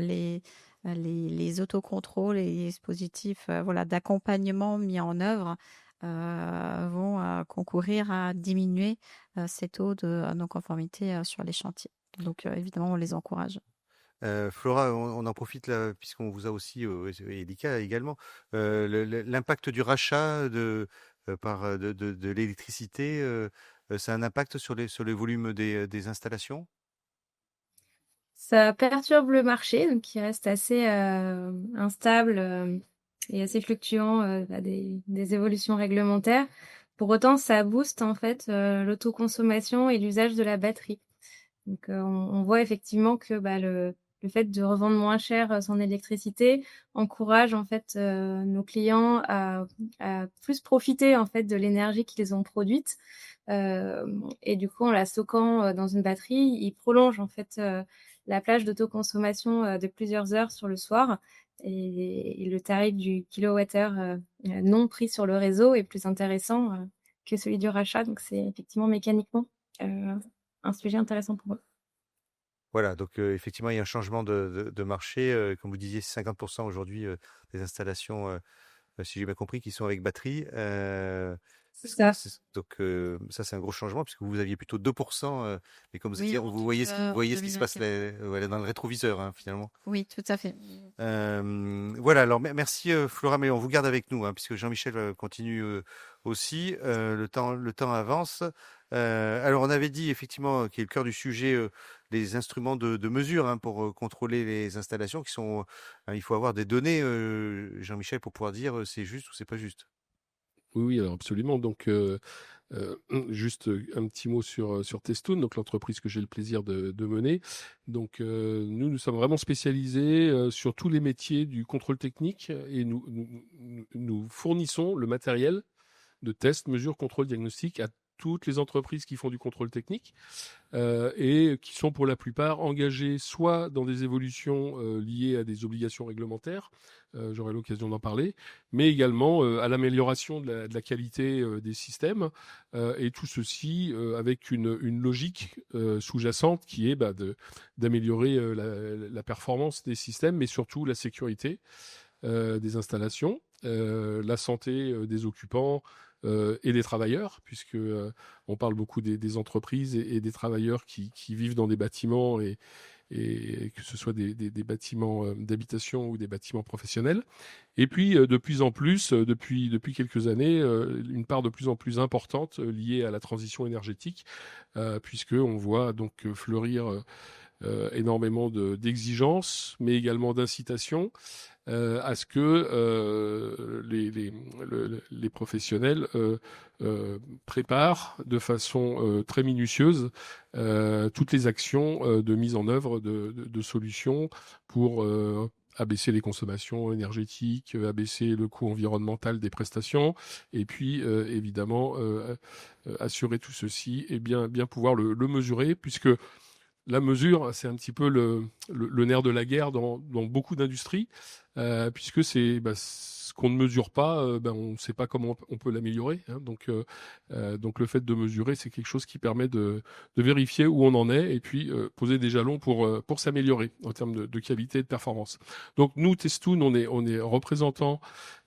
les autocontrôles et les dispositifs voilà, d'accompagnement mis en œuvre vont concourir à diminuer ces taux de non-conformité sur les chantiers. Donc, évidemment, on les encourage. Flora, on en profite là, puisqu'on vous a aussi, et Elika également, l'impact du rachat de l'électricité, ça a un impact sur les volumes des installations? Ça perturbe le marché, donc qui reste assez instable et assez fluctuant à des évolutions réglementaires. Pour autant, ça booste en fait l'autoconsommation et l'usage de la batterie. Donc on voit effectivement que le fait de revendre moins cher son électricité encourage en fait nos clients à plus profiter en fait de l'énergie qu'ils ont produite. Et du coup, en la stockant dans une batterie, ils prolongent en fait la plage d'autoconsommation de plusieurs heures sur le soir. Et le tarif du kilowattheure non pris sur le réseau est plus intéressant que celui du rachat. Donc c'est effectivement mécaniquement un sujet intéressant pour eux. Voilà, donc effectivement, il y a un changement de marché. Comme vous disiez, 50% aujourd'hui des installations, si j'ai bien compris, qui sont avec batterie. C'est ça. Donc ça, c'est un gros changement puisque vous aviez plutôt 2%. Mais comme vous Oui, dites, en vous voyez en voyez ce qui se passe 2024. voilà, dans le rétroviseur, hein, finalement. Oui, tout à fait. Voilà, alors merci Flora, mais on vous garde avec nous, hein, puisque Jean-Michel continue aussi. Le temps avance. Alors on avait dit effectivement qui est le cœur du sujet, les instruments de mesure, hein, pour contrôler les installations qui sont. Il faut avoir des données, Jean-Michel, pour pouvoir dire c'est juste ou c'est pas juste. Oui, oui, alors absolument. Donc, juste un petit mot sur Testoon, donc l'entreprise que j'ai le plaisir de mener. Donc, nous sommes vraiment spécialisés sur tous les métiers du contrôle technique et nous fournissons le matériel de test, mesure, contrôle, diagnostic à toutes les entreprises qui font du contrôle technique et qui sont pour la plupart engagées soit dans des évolutions liées à des obligations réglementaires, j'aurai l'occasion d'en parler, mais également à l'amélioration de la qualité des systèmes, et tout ceci avec une logique sous-jacente qui est d'améliorer la performance des systèmes, mais surtout la sécurité des installations, la santé des occupants et des travailleurs, puisque on parle beaucoup des entreprises et des travailleurs qui vivent dans des bâtiments et que ce soit des bâtiments d'habitation ou des bâtiments professionnels. Et puis, de plus en plus, depuis quelques années, une part de plus en plus importante liée à la transition énergétique, puisqu'on voit donc fleurir énormément d'exigences, mais également d'incitations à ce que les professionnels préparent de façon très minutieuse toutes les actions de mise en œuvre de solutions pour abaisser les consommations énergétiques, abaisser le coût environnemental des prestations, et puis évidemment assurer tout ceci et bien pouvoir le mesurer, puisque la mesure, c'est un petit peu le nerf de la guerre dans beaucoup d'industries, puisque c'est ce qu'on ne mesure pas, on ne sait pas comment on peut l'améliorer, hein. Donc le fait de mesurer, c'est quelque chose qui permet de vérifier où on en est et puis poser des jalons pour s'améliorer en termes de qualité et de performance. Donc nous, Testoon, on est représentant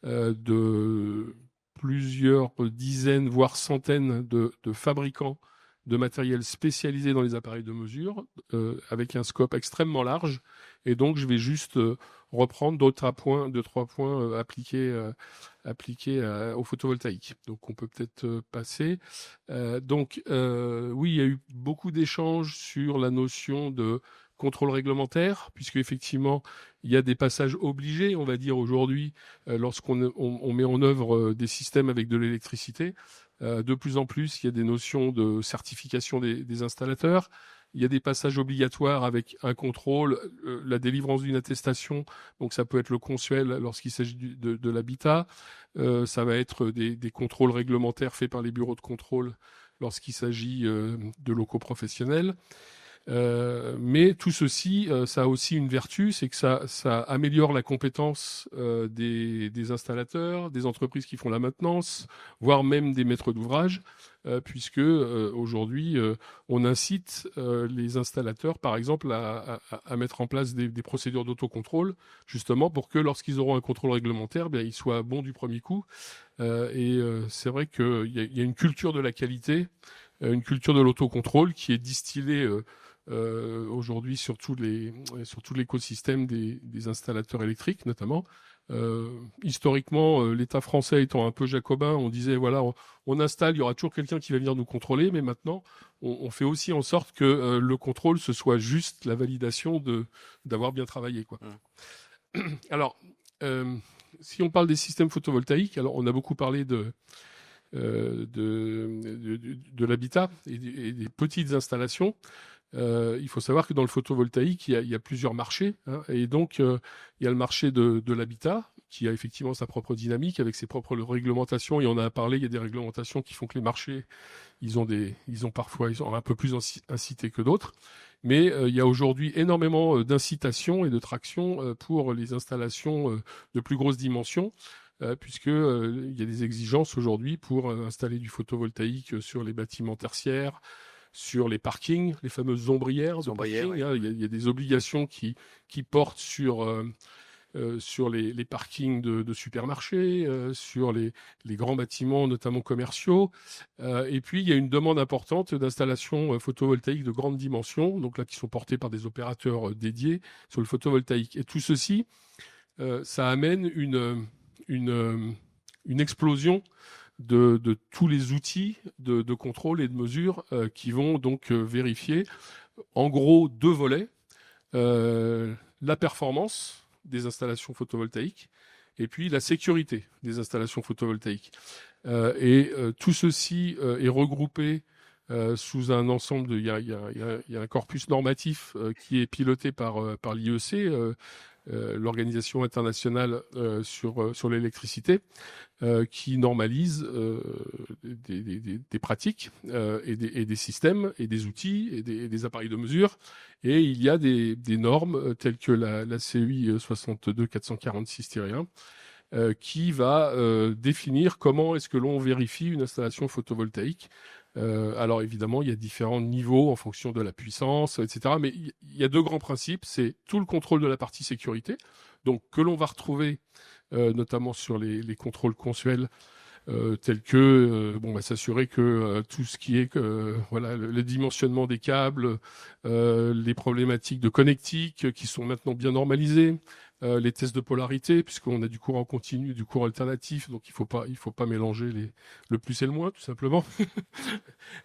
de plusieurs dizaines, voire centaines de fabricants de matériel spécialisé dans les appareils de mesure, avec un scope extrêmement large. Et donc, je vais juste reprendre deux, trois points appliqués au photovoltaïque. Donc, on peut peut-être passer. Oui, il y a eu beaucoup d'échanges sur la notion de contrôle réglementaire, puisque effectivement, il y a des passages obligés, on va dire aujourd'hui, lorsqu'on met en œuvre des systèmes avec de l'électricité. De plus en plus, il y a des notions de certification des installateurs. Il y a des passages obligatoires avec un contrôle, la délivrance d'une attestation. Donc, ça peut être le consuel lorsqu'il s'agit de l'habitat. Ça va être des contrôles réglementaires faits par les bureaux de contrôle lorsqu'il s'agit de locaux professionnels. Mais tout ceci, ça a aussi une vertu, c'est que ça améliore la compétence des installateurs, des entreprises qui font la maintenance, voire même des maîtres d'ouvrage, puisque aujourd'hui, on incite les installateurs, par exemple, à mettre en place des procédures d'autocontrôle, justement pour que lorsqu'ils auront un contrôle réglementaire, bien, ils soient bons du premier coup. C'est vrai qu'il y a une culture de la qualité, une culture de l'autocontrôle qui est distillée aujourd'hui sur tout l'écosystème des installateurs électriques notamment. Historiquement, l'État français étant un peu jacobin, on disait voilà, on installe, il y aura toujours quelqu'un qui va venir nous contrôler, mais maintenant, on fait aussi en sorte que le contrôle, ce soit juste la validation d'avoir bien travaillé, quoi. Alors, si on parle des systèmes photovoltaïques, alors on a beaucoup parlé de l'habitat et des petites installations. Il faut savoir que dans le photovoltaïque, il y a plusieurs marchés, hein, et donc il y a le marché de l'habitat qui a effectivement sa propre dynamique avec ses propres réglementations, et on en a parlé, il y a des réglementations qui font que les marchés, ils ont un peu plus incités que d'autres, mais il y a aujourd'hui énormément d'incitations et de traction pour les installations de plus grosses dimensions, puisque il y a des exigences aujourd'hui pour installer du photovoltaïque sur les bâtiments tertiaires, sur les parkings, les fameuses ombrières de parking. Oui. Hein, il y a des obligations qui portent sur les parkings de supermarchés, sur les grands bâtiments, notamment commerciaux. Et puis, il y a une demande importante d'installations photovoltaïques de grande dimension, donc là, qui sont portées par des opérateurs dédiés sur le photovoltaïque. Et tout ceci, ça amène une explosion de tous les outils de contrôle et de mesure qui vont donc vérifier, en gros, 2 volets. La performance des installations photovoltaïques et puis la sécurité des installations photovoltaïques. Tout ceci est regroupé sous un ensemble il y a un corpus normatif qui est piloté par l'IEC, l'Organisation internationale sur l'électricité, qui normalise des pratiques et des systèmes et des outils et des appareils de mesure. Et il y a des normes telles que la CEI 62446-1 qui va définir comment est-ce que l'on vérifie une installation photovoltaïque. Alors évidemment, il y a différents niveaux en fonction de la puissance, etc. Mais il y a 2 grands principes. C'est tout le contrôle de la partie sécurité, donc que l'on va retrouver notamment sur les contrôles consuels, tels que s'assurer que tout ce qui est le dimensionnement des câbles, les problématiques de connectique qui sont maintenant bien normalisées, les tests de polarité, puisqu'on a du courant continu, du courant alternatif, donc il faut pas mélanger le plus et le moins, tout simplement.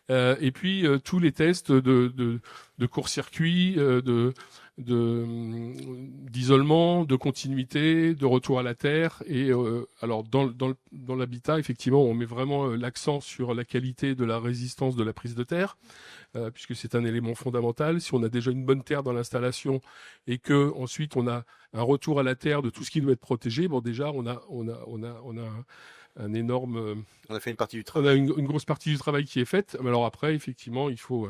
Et puis tous les tests de court-circuit, d'isolement, de continuité, de retour à la terre. Et alors dans l'habitat, effectivement, on met vraiment l'accent sur la qualité de la résistance de la prise de terre, puisque c'est un élément fondamental. Si on a déjà une bonne terre dans l'installation et que ensuite on a un retour à la terre de tout ce qui doit être protégé, bon déjà on a un énorme. On a fait une partie du travail. On a une grosse partie du travail qui est faite. Mais alors après, effectivement, il faut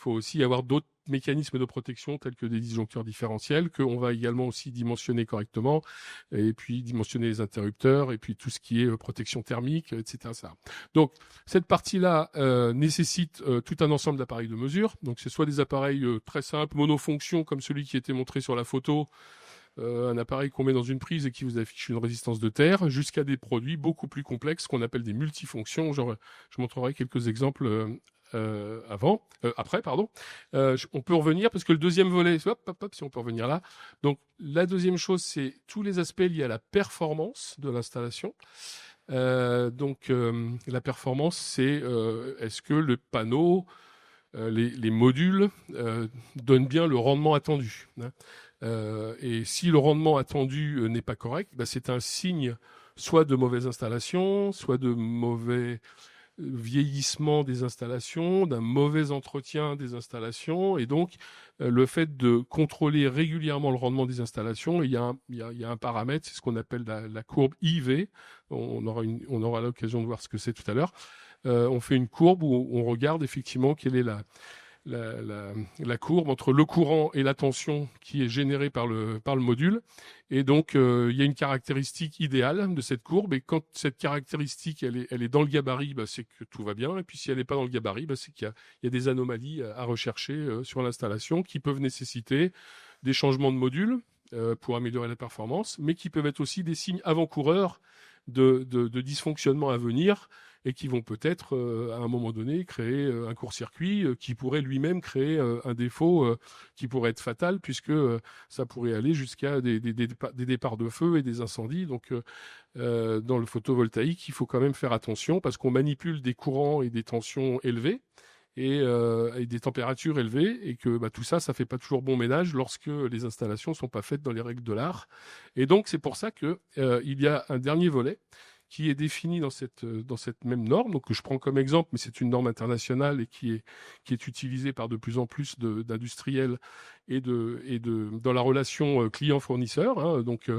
aussi avoir d'autres mécanismes de protection tels que des disjoncteurs différentiels qu'on va également aussi dimensionner correctement, et puis dimensionner les interrupteurs et puis tout ce qui est protection thermique, etc. Donc cette partie-là nécessite tout un ensemble d'appareils de mesure. Donc c'est soit des appareils très simples, monofonctions comme celui qui était montré sur la photo, un appareil qu'on met dans une prise et qui vous affiche une résistance de terre, jusqu'à des produits beaucoup plus complexes qu'on appelle des multifonctions. Je montrerai quelques exemples après. On peut revenir parce que le deuxième volet, si on peut revenir là. Donc la deuxième chose, c'est tous les aspects liés à la performance de l'installation. La performance, c'est est-ce que le panneau, les modules donnent bien le rendement attendu, hein. Et si le rendement attendu n'est pas correct, c'est un signe soit de mauvaise installation, soit de mauvais vieillissement des installations, d'un mauvais entretien des installations. Et donc le fait de contrôler régulièrement le rendement des installations, il y a un paramètre, c'est ce qu'on appelle la courbe IV. On aura l'occasion de voir ce que c'est tout à l'heure. On fait une courbe où on regarde effectivement quelle est la courbe entre le courant et la tension qui est générée par le module. Et donc, il y a une caractéristique idéale de cette courbe. Et quand cette caractéristique, elle est dans le gabarit, c'est que tout va bien. Et puis, si elle n'est pas dans le gabarit, c'est qu'il y a des anomalies à rechercher sur l'installation qui peuvent nécessiter des changements de module pour améliorer la performance, mais qui peuvent être aussi des signes avant-coureurs de dysfonctionnement à venir et qui vont peut-être, à un moment donné, créer un court-circuit qui pourrait lui-même créer un défaut qui pourrait être fatal, puisque ça pourrait aller jusqu'à des départs de feu et des incendies. Donc, dans le photovoltaïque, il faut quand même faire attention, parce qu'on manipule des courants et des tensions élevées, et des températures élevées, et que tout ça fait pas toujours bon ménage lorsque les installations sont pas faites dans les règles de l'art. Et donc, c'est pour ça que il y a un dernier volet qui est défini dans cette même norme, donc que je prends comme exemple, mais c'est une norme internationale et qui est utilisée par de plus en plus d'industriels et dans la relation client-fournisseur. Hein. Donc,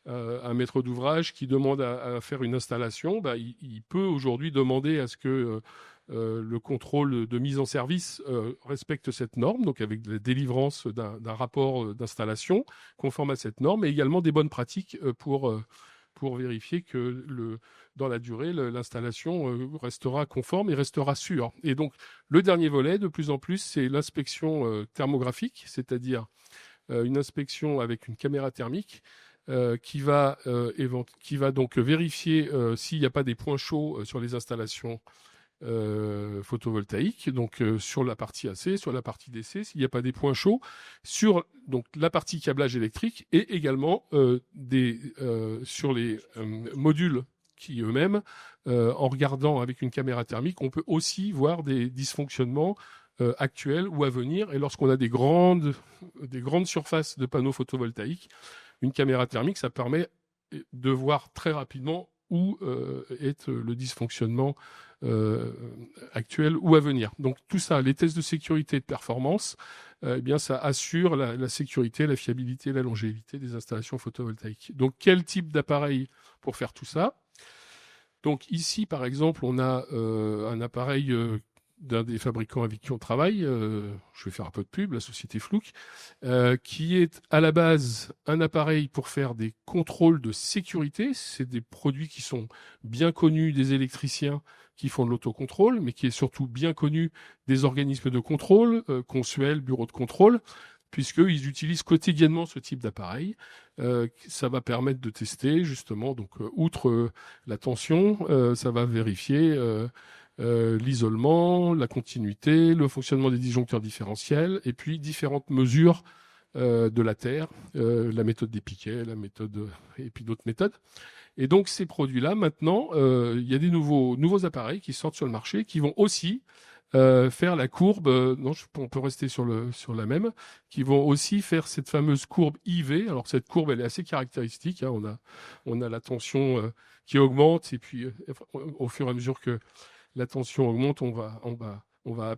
un maître d'ouvrage qui demande à faire une installation, il peut aujourd'hui demander à ce que le contrôle de mise en service respecte cette norme, donc avec la délivrance d'un rapport d'installation conforme à cette norme, et également des bonnes pratiques pour vérifier que dans la durée, l'installation restera conforme et restera sûre. Et donc, le dernier volet, de plus en plus, c'est l'inspection thermographique, c'est-à-dire une inspection avec une caméra thermique qui va donc vérifier s'il n'y a pas des points chauds sur les installations photovoltaïque, donc sur la partie AC, sur la partie DC, s'il n'y a pas des points chauds, sur donc la partie câblage électrique, et également sur les modules qui eux-mêmes, en regardant avec une caméra thermique, on peut aussi voir des dysfonctionnements actuels ou à venir. Et lorsqu'on a des grandes surfaces de panneaux photovoltaïques, une caméra thermique, ça permet de voir très rapidement où est le dysfonctionnement actuel ou à venir. Donc tout ça, les tests de sécurité et de performance, ça assure la sécurité, la fiabilité, la longévité des installations photovoltaïques. Donc quel type d'appareil pour faire tout ça? Donc ici, par exemple, on a un appareil d'un des fabricants avec qui on travaille, je vais faire un peu de pub, la société Fluke, qui est à la base un appareil pour faire des contrôles de sécurité. C'est des produits qui sont bien connus des électriciens qui font de l'autocontrôle, mais qui est surtout bien connu des organismes de contrôle, Consuel, bureau de contrôle, puisqu'ils utilisent quotidiennement ce type d'appareil. Ça va permettre de tester, justement, donc outre la tension, ça va vérifier l'isolement, la continuité, le fonctionnement des disjoncteurs différentiels, et puis différentes mesures de la Terre, la méthode des piquets, et puis d'autres méthodes. Et donc ces produits-là, maintenant, il y a des nouveaux appareils qui sortent sur le marché qui vont aussi faire la courbe, on peut rester sur la même, qui vont aussi faire cette fameuse courbe IV. Alors cette courbe, elle est assez caractéristique, hein. On a la tension qui augmente, et puis au fur et à mesure que la tension augmente, on va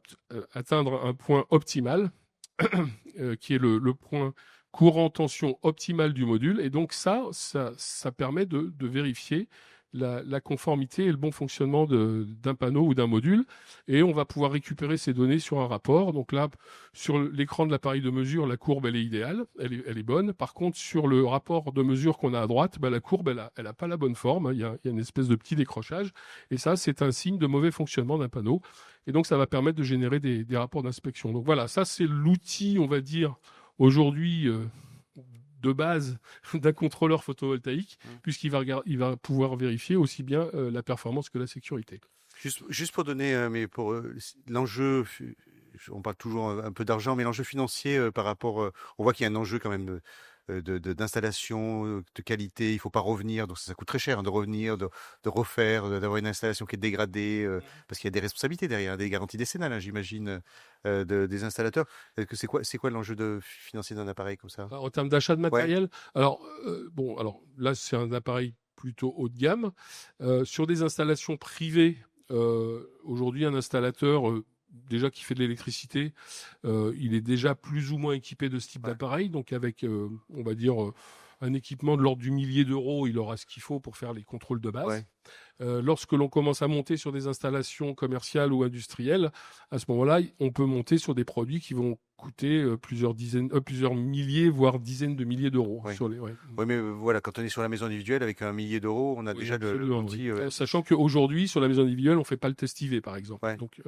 atteindre un point optimal, qui est le point courant tension optimal du module. Et donc ça permet de vérifier la conformité et le bon fonctionnement d'un panneau ou d'un module. Et on va pouvoir récupérer ces données sur un rapport. Donc là, sur l'écran de l'appareil de mesure, la courbe, elle est idéale, elle est bonne. Par contre, sur le rapport de mesure qu'on a à droite, la courbe, elle a pas la bonne forme, hein. Il y a une espèce de petit décrochage. Et ça, c'est un signe de mauvais fonctionnement d'un panneau. Et donc, ça va permettre de générer des rapports d'inspection. Donc voilà, ça, c'est l'outil, on va dire, aujourd'hui, de base d'un contrôleur photovoltaïque, puisqu'il va pouvoir vérifier aussi bien la performance que la sécurité. Juste pour donner, mais pour l'enjeu, on parle toujours un peu d'argent, mais l'enjeu financier par rapport, on voit qu'il y a un enjeu quand même d'installation, de qualité. Il faut pas revenir, donc ça coûte très cher, hein, de revenir, de refaire, d'avoir une installation qui est dégradée, parce qu'il y a des responsabilités derrière, des garanties décennales, hein, j'imagine, des installateurs. C'est quoi l'enjeu financier d'un appareil comme ça? En termes d'achat de matériel, Ouais. alors là c'est un appareil plutôt haut de gamme. Sur des installations privées, aujourd'hui un installateur déjà qui fait de l'électricité, il est déjà plus ou moins équipé de ce type d'appareil, donc avec, on va dire, un équipement de l'ordre du millier d'euros, il aura ce qu'il faut pour faire les contrôles de base. Ouais. Lorsque l'on commence à monter sur des installations commerciales ou industrielles, à ce moment-là, on peut monter sur des produits qui vont coûter plusieurs milliers, voire dizaines de milliers d'euros. Oui. Ouais. Oui, mais voilà, quand on est sur la maison individuelle avec 1 millier d'euros, on a Oui, déjà absolument, l'outil. oui. Sachant qu'aujourd'hui, sur la maison individuelle, on fait pas le test IV, par exemple. Ouais. Donc,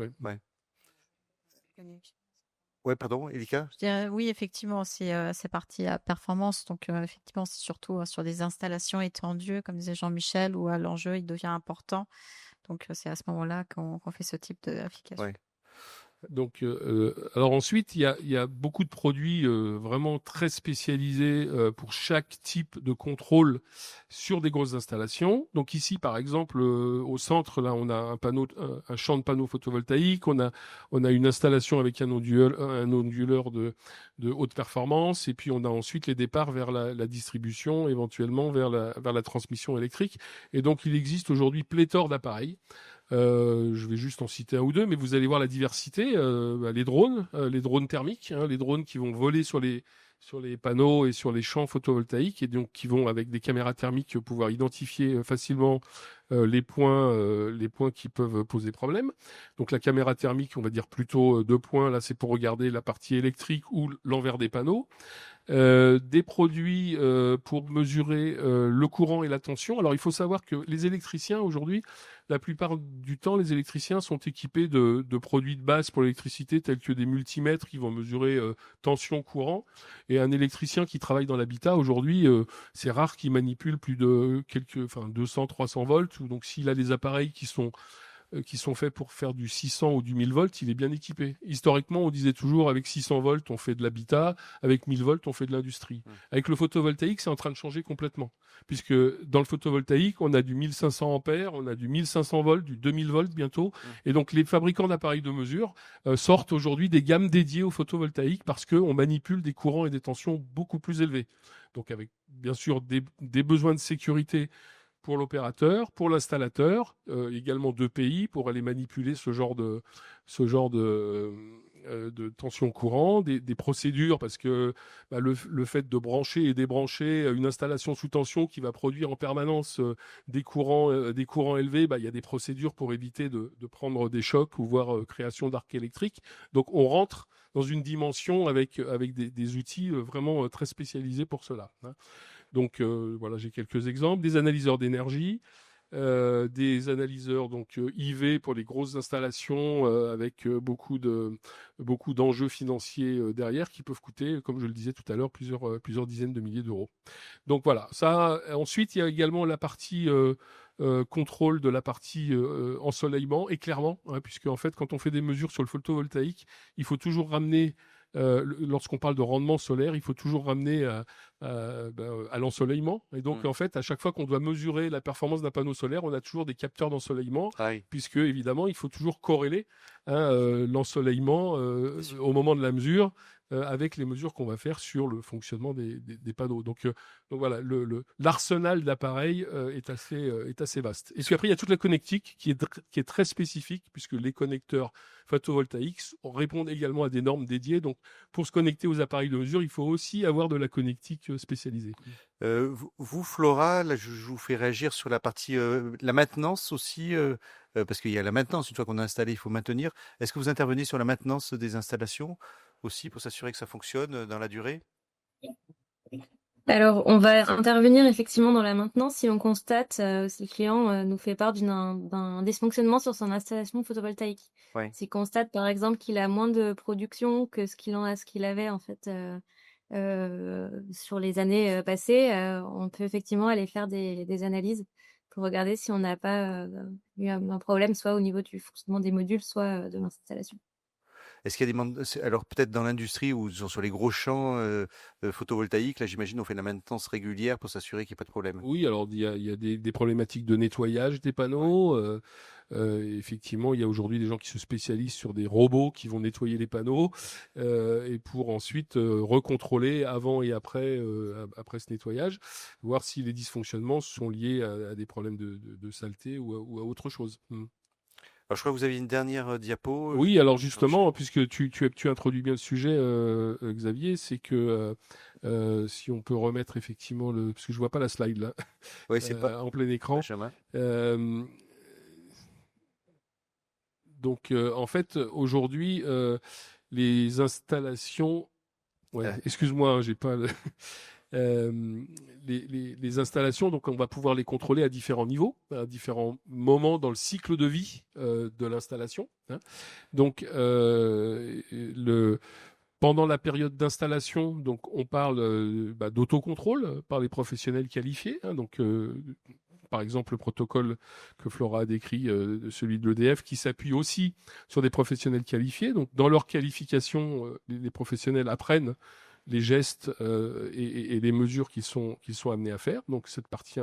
Ouais, pardon, Elika? Je dirais oui, effectivement, c'est partie performance. Donc, effectivement, c'est surtout sur des installations étendues, comme disait Jean-Michel, où l'enjeu il devient important. Donc, c'est à ce moment-là qu'on fait ce type d'application. Ouais. Donc, alors ensuite, il y a beaucoup de produits vraiment très spécialisés pour chaque type de contrôle sur des grosses installations. Donc ici, par exemple, au centre, là, on a un champ de panneaux photovoltaïques. On a une installation avec un onduleur de haute performance. Et puis, on a ensuite les départs vers la distribution, éventuellement vers la transmission électrique. Et donc, il existe aujourd'hui pléthore d'appareils. Je vais juste en citer un ou deux, mais vous allez voir la diversité. Les drones thermiques, les drones qui vont voler sur les panneaux et sur les champs photovoltaïques, et donc qui vont, avec des caméras thermiques, pouvoir identifier facilement les points qui peuvent poser problème. Donc la caméra thermique, on va dire plutôt 2 points. Là, c'est pour regarder la partie électrique ou l'envers des panneaux. Des produits pour mesurer le courant et la tension. Alors, il faut savoir que les électriciens, aujourd'hui, la plupart du temps, les électriciens sont équipés de produits de base pour l'électricité, tels que des multimètres qui vont mesurer tension, courant. Et un électricien qui travaille dans l'habitat, aujourd'hui, c'est rare qu'il manipule plus de 200, 300 volts. Donc, s'il a des appareils qui sont faits pour faire du 600 ou du 1000 volts, il est bien équipé. Historiquement, on disait toujours avec 600 volts, on fait de l'habitat, avec 1000 volts, on fait de l'industrie. Avec le photovoltaïque, c'est en train de changer complètement. Puisque dans le photovoltaïque, on a du 1500 ampères, on a du 1500 volts, du 2000 volts bientôt. Et donc, les fabricants d'appareils de mesure sortent aujourd'hui des gammes dédiées au photovoltaïque parce qu'on manipule des courants et des tensions beaucoup plus élevés. Donc, avec bien sûr des besoins de sécurité pour l'opérateur, pour l'installateur, également 2 pays pour aller manipuler ce genre de tension courant, des procédures, parce que le fait de brancher et débrancher une installation sous tension qui va produire en permanence des courants élevés, il y a des procédures pour éviter de prendre des chocs ou voire création d'arcs électriques. Donc on rentre dans une dimension avec des outils vraiment très spécialisés pour cela. Donc voilà, j'ai quelques exemples. Des analyseurs d'énergie, des analyseurs IV pour les grosses installations avec beaucoup d'enjeux financiers derrière qui peuvent coûter, comme je le disais tout à l'heure, plusieurs dizaines de milliers d'euros. Donc voilà. Ça. Ensuite, il y a également la partie contrôle de la partie ensoleillement, éclairement, puisque en fait, quand on fait des mesures sur le photovoltaïque, il faut toujours ramener lorsqu'on parle de rendement solaire, il faut toujours ramener à l'ensoleillement. Et donc, en fait, à chaque fois qu'on doit mesurer la performance d'un panneau solaire, on a toujours des capteurs d'ensoleillement, puisque, évidemment, il faut toujours corréler l'ensoleillement au moment de la mesure avec les mesures qu'on va faire sur le fonctionnement des panneaux. Donc voilà, l'arsenal d'appareils est assez vaste. Et puis après, il y a toute la connectique qui est très spécifique, puisque les connecteurs photovoltaïques répondent également à des normes dédiées. Donc, pour se connecter aux appareils de mesure, il faut aussi avoir de la connectique spécialisée. Vous, Flora, là, je vous fais réagir sur la partie la maintenance aussi, parce qu'il y a la maintenance. Une fois qu'on a installé, il faut maintenir. Est-ce que vous intervenez sur la maintenance des installations aussi pour s'assurer que ça fonctionne dans la durée? Alors, on va intervenir effectivement dans la maintenance si on constate, si le client nous fait part d'un dysfonctionnement sur son installation photovoltaïque. Ouais. S'il constate par exemple qu'il a moins de production que ce qu'il avait en fait sur les années passées, on peut effectivement aller faire des analyses pour regarder si on n'a pas eu un problème soit au niveau du fonctionnement des modules, soit de l'installation. Est-ce qu'il y a alors peut-être dans l'industrie ou sur les gros champs photovoltaïques, là j'imagine on fait de la maintenance régulière pour s'assurer qu'il n'y ait pas de problème. Oui, alors il y a des problématiques de nettoyage des panneaux. Effectivement, il y a aujourd'hui des gens qui se spécialisent sur des robots qui vont nettoyer les panneaux et pour ensuite recontrôler avant et après ce nettoyage, voir si les dysfonctionnements sont liés à des problèmes de saleté ou à autre chose. Alors, je crois que vous aviez une dernière diapo. Oui, alors justement, puisque tu introduis bien le sujet, Xavier, c'est que si on peut remettre effectivement parce que je vois pas la slide là, Oui, c'est pas en plein écran. Benjamin. Donc, en fait, aujourd'hui, les installations. Ouais, excuse-moi, hein, j'ai pas. Les installations, donc on va pouvoir les contrôler à différents niveaux, à différents moments dans le cycle de vie de l'installation. Hein. Donc, pendant la période d'installation, donc on parle d'autocontrôle par les professionnels qualifiés. Hein, donc, par exemple, le protocole que Flora a décrit, celui de l'EDF, qui s'appuie aussi sur des professionnels qualifiés. Donc, dans leur qualification, les professionnels apprennent les gestes et les mesures qu'ils sont amenés à faire. Donc, cette partie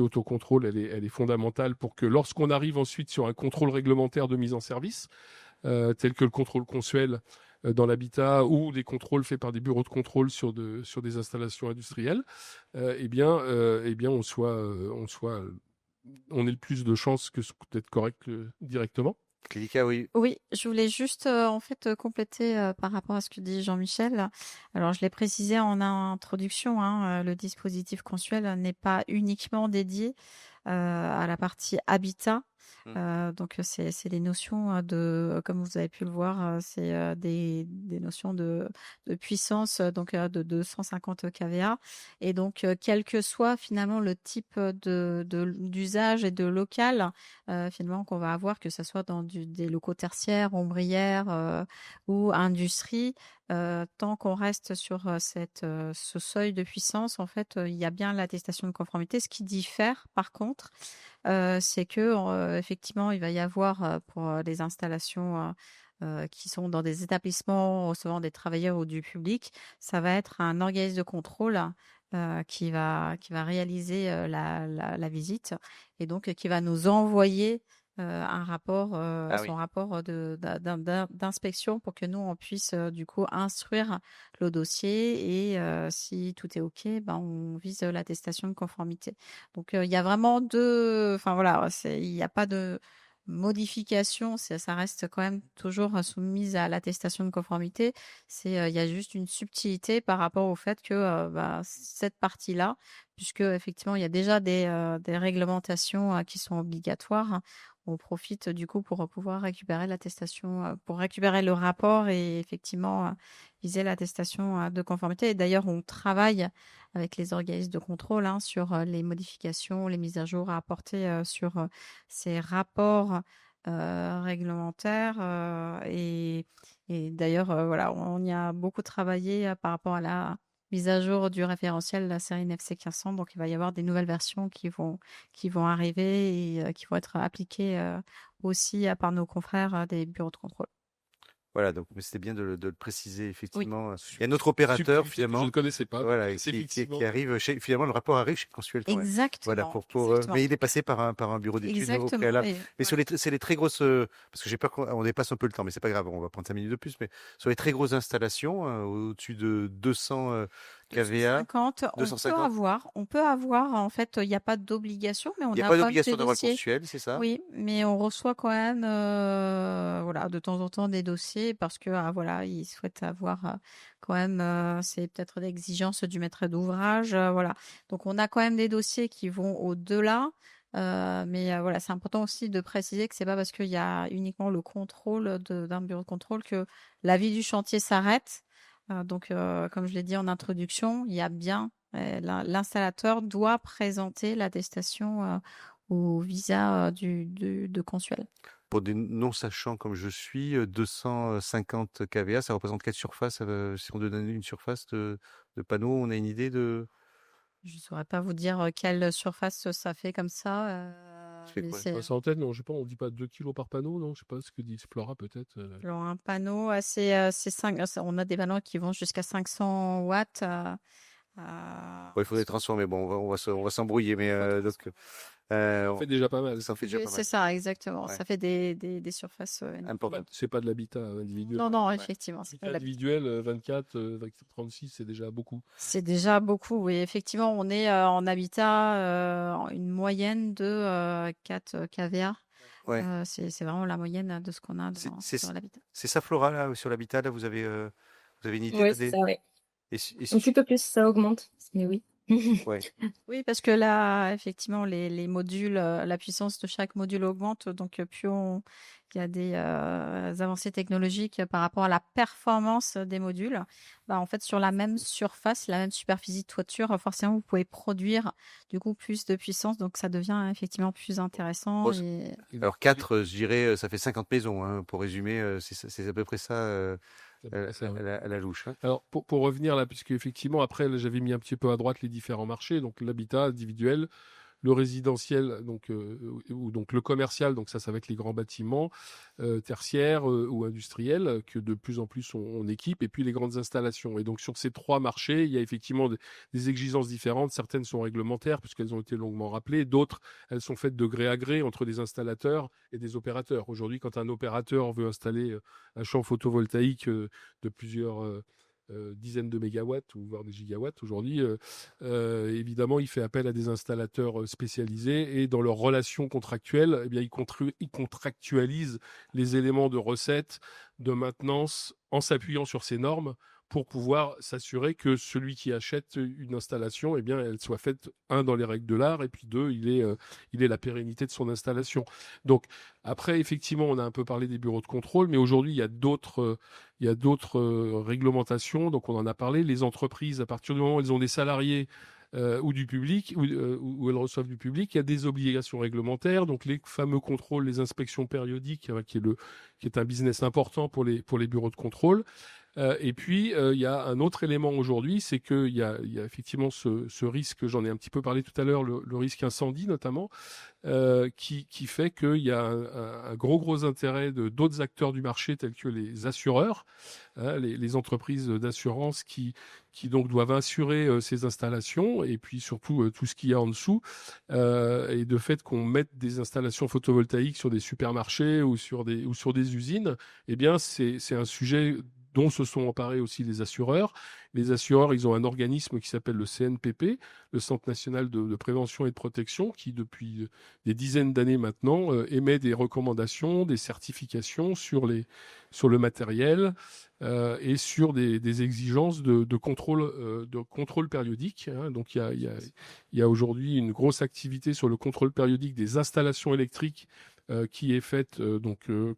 autocontrôle, elle est fondamentale pour que lorsqu'on arrive ensuite sur un contrôle réglementaire de mise en service, tel que le contrôle consuel dans l'habitat ou des contrôles faits par des bureaux de contrôle sur des installations industrielles, on ait le plus de chances que d'être correct directement. Clélica, oui. Oui, je voulais juste compléter par rapport à ce que dit Jean-Michel. Alors, je l'ai précisé en introduction, hein, le dispositif consuel n'est pas uniquement dédié à la partie habitat. Donc c'est les notions comme vous avez pu le voir, c'est des notions de puissance, donc de 250 kVA. Et donc quel que soit finalement le type d'usage et de local finalement qu'on va avoir, que ce soit dans des locaux tertiaires, ombrières ou industrie, tant qu'on reste sur ce seuil de puissance, en fait, il y a bien l'attestation de conformité. Ce qui diffère, par contre, c'est que effectivement, il va y avoir pour les installations qui sont dans des établissements recevant des travailleurs ou du public, ça va être un organisme de contrôle qui va réaliser la visite et donc qui va nous envoyer un rapport, son rapport d'inspection pour que nous on puisse du coup instruire le dossier et si tout est ok, ben on vise l'attestation de conformité. Donc il y a vraiment enfin voilà, il n'y a pas de modification, ça reste quand même toujours soumise à l'attestation de conformité. Il y a juste une subtilité par rapport au fait que cette partie-là, puisque effectivement il y a déjà des réglementations qui sont obligatoires. On profite du coup pour pouvoir récupérer l'attestation, pour récupérer le rapport et effectivement viser l'attestation de conformité. Et d'ailleurs, on travaille avec les organismes de contrôle sur les modifications, les mises à jour à apporter sur ces rapports réglementaires. Et d'ailleurs, voilà, on y a beaucoup travaillé par rapport à la mise à jour du référentiel de la série NFC 1500. Donc, il va y avoir des nouvelles versions qui vont arriver et qui vont être appliquées aussi par nos confrères des bureaux de contrôle. Voilà, donc c'était bien de le préciser effectivement. Oui. Il y a notre opérateur finalement. Je ne connaissais pas. Voilà, qui arrive finalement le rapport arrive chez Consuel quand même. Exactement. Voilà mais il est passé par un bureau d'études au préalable. Mais sur c'est les très grosses parce que j'ai peur qu'on dépasse un peu le temps, mais c'est pas grave, on va prendre 5 minutes de plus. Mais sur les très grosses installations au-dessus de 200 kVA, 250, on peut avoir en fait, il n'y a pas d'obligation, mais on a il n'y a pas d'obligation des d'avoir le dossiers. Consuel, c'est ça? Oui, mais on reçoit quand même voilà, de temps en temps des dossiers parce que voilà, ils souhaitent avoir quand même, c'est peut-être l'exigence du maître d'ouvrage, voilà. Donc on a quand même des dossiers qui vont au-delà. Mais voilà, c'est important aussi de préciser que c'est pas parce qu'il y a uniquement le contrôle d'un bureau de contrôle que la vie du chantier s'arrête. Donc, comme je l'ai dit en introduction, il y a bien l'installateur doit présenter l'attestation au visa de Consuel. Pour des non-sachants comme je suis, 250 kVA, ça représente quelle surface si on doit donner une surface de panneau, on a une idée de... Je ne saurais pas vous dire quelle surface ça fait comme ça. Ça en tête, non, je sais pas, on dit pas 2 kilos par panneau, non, je sais pas ce que dit Flora peut-être. Alors un panneau, on a des panneaux qui vont jusqu'à 500 watts. Il faudrait transformer. Bon, on va s'embrouiller, mais ça fait déjà pas mal. Ça fait déjà pas mal. C'est ça, exactement. Ouais. Ça fait des surfaces importantes. C'est pas de l'habitat individuel. Non, effectivement. C'est pas individuel, 24, 36, c'est déjà beaucoup. C'est déjà beaucoup, oui. Effectivement, on est en habitat une moyenne de 4 kVA. Ouais. C'est vraiment la moyenne de ce qu'on a sur l'habitat. C'est ça, Flora, là, sur l'habitat, là, vous avez une idée? Oui, c'est ça, oui. Et Un petit peu plus, ça augmente, mais oui. Ouais. Oui, parce que là, effectivement, les modules, la puissance de chaque module augmente. Donc, il y a des avancées technologiques par rapport à la performance des modules. En fait, sur la même surface, la même superficie de toiture, forcément, vous pouvez produire du coup plus de puissance. Donc, ça devient effectivement plus intéressant. Alors 4, je dirais, ça fait 50 maisons, hein, pour résumer. C'est à peu près ça. À la louche. Hein. Alors, pour revenir là, puisque effectivement, après, là, j'avais mis un petit peu à droite les différents marchés, donc l'habitat individuel, le résidentiel, ou donc le commercial, donc ça va être les grands bâtiments tertiaires ou industriels que de plus en plus on équipe, et puis les grandes installations. Et donc sur ces 3 marchés, il y a effectivement des exigences différentes. Certaines sont réglementaires puisqu'elles ont été longuement rappelées, d'autres elles sont faites de gré à gré entre des installateurs et des opérateurs. Aujourd'hui, quand un opérateur veut installer un champ photovoltaïque de plusieurs dizaines de mégawatts ou voire des gigawatts aujourd'hui, évidemment, il fait appel à des installateurs spécialisés et dans leurs relations contractuelles, eh bien, ils contractualisent les éléments de recette, de maintenance en s'appuyant sur ces normes pour pouvoir s'assurer que celui qui achète une installation, eh bien, elle soit faite, dans les règles de l'art, et puis 2, il est la pérennité de son installation. Donc, après, effectivement, on a un peu parlé des bureaux de contrôle, mais aujourd'hui, il y a d'autres réglementations. Donc, on en a parlé. Les entreprises, à partir du moment où elles ont des salariés ou du public, où elles reçoivent du public, il y a des obligations réglementaires. Donc, les fameux contrôles, les inspections périodiques, qui est un business important pour les bureaux de contrôle. Et puis, il y a un autre élément aujourd'hui, c'est qu'il y a effectivement ce risque, j'en ai un petit peu parlé tout à l'heure, le risque incendie notamment, qui fait qu'il y a un gros intérêt d'autres acteurs du marché tels que les assureurs, hein, les entreprises d'assurance qui donc doivent assurer ces installations et puis surtout tout ce qu'il y a en dessous. Et de fait qu'on mette des installations photovoltaïques sur des supermarchés ou sur des usines, eh bien c'est un sujet dont se sont emparés aussi les assureurs. Les assureurs, ils ont un organisme qui s'appelle le CNPP, le Centre national de prévention et de protection, qui depuis des dizaines d'années maintenant émet des recommandations, des certifications sur le matériel et sur des exigences de contrôle périodique. Hein. Donc il y a aujourd'hui une grosse activité sur le contrôle périodique des installations électriques qui est faite,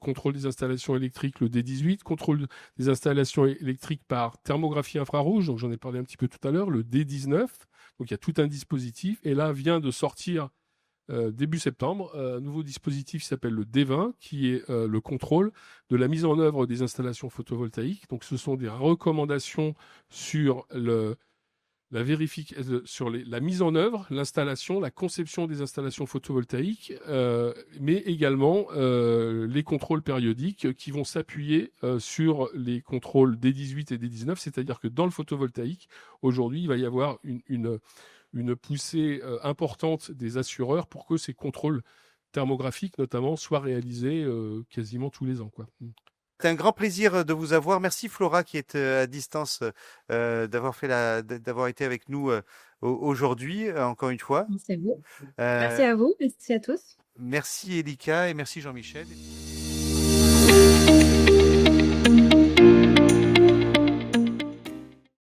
contrôle des installations électriques, le D18, contrôle des installations électriques par thermographie infrarouge, donc j'en ai parlé un petit peu tout à l'heure, le D19, donc il y a tout un dispositif, et là vient de sortir début septembre un nouveau dispositif qui s'appelle le D20, qui est le contrôle de la mise en œuvre des installations photovoltaïques. Donc ce sont des recommandations sur sur la mise en œuvre, l'installation, la conception des installations photovoltaïques, mais également les contrôles périodiques qui vont s'appuyer sur les contrôles D18 et D19, c'est-à-dire que dans le photovoltaïque, aujourd'hui, il va y avoir une poussée importante des assureurs pour que ces contrôles thermographiques, notamment, soient réalisés quasiment tous les ans, quoi. C'est un grand plaisir de vous avoir. Merci Flora qui est à distance d'avoir été avec nous aujourd'hui, encore une fois. Merci à vous. Merci à vous. Merci à tous. Merci Elika et merci Jean-Michel.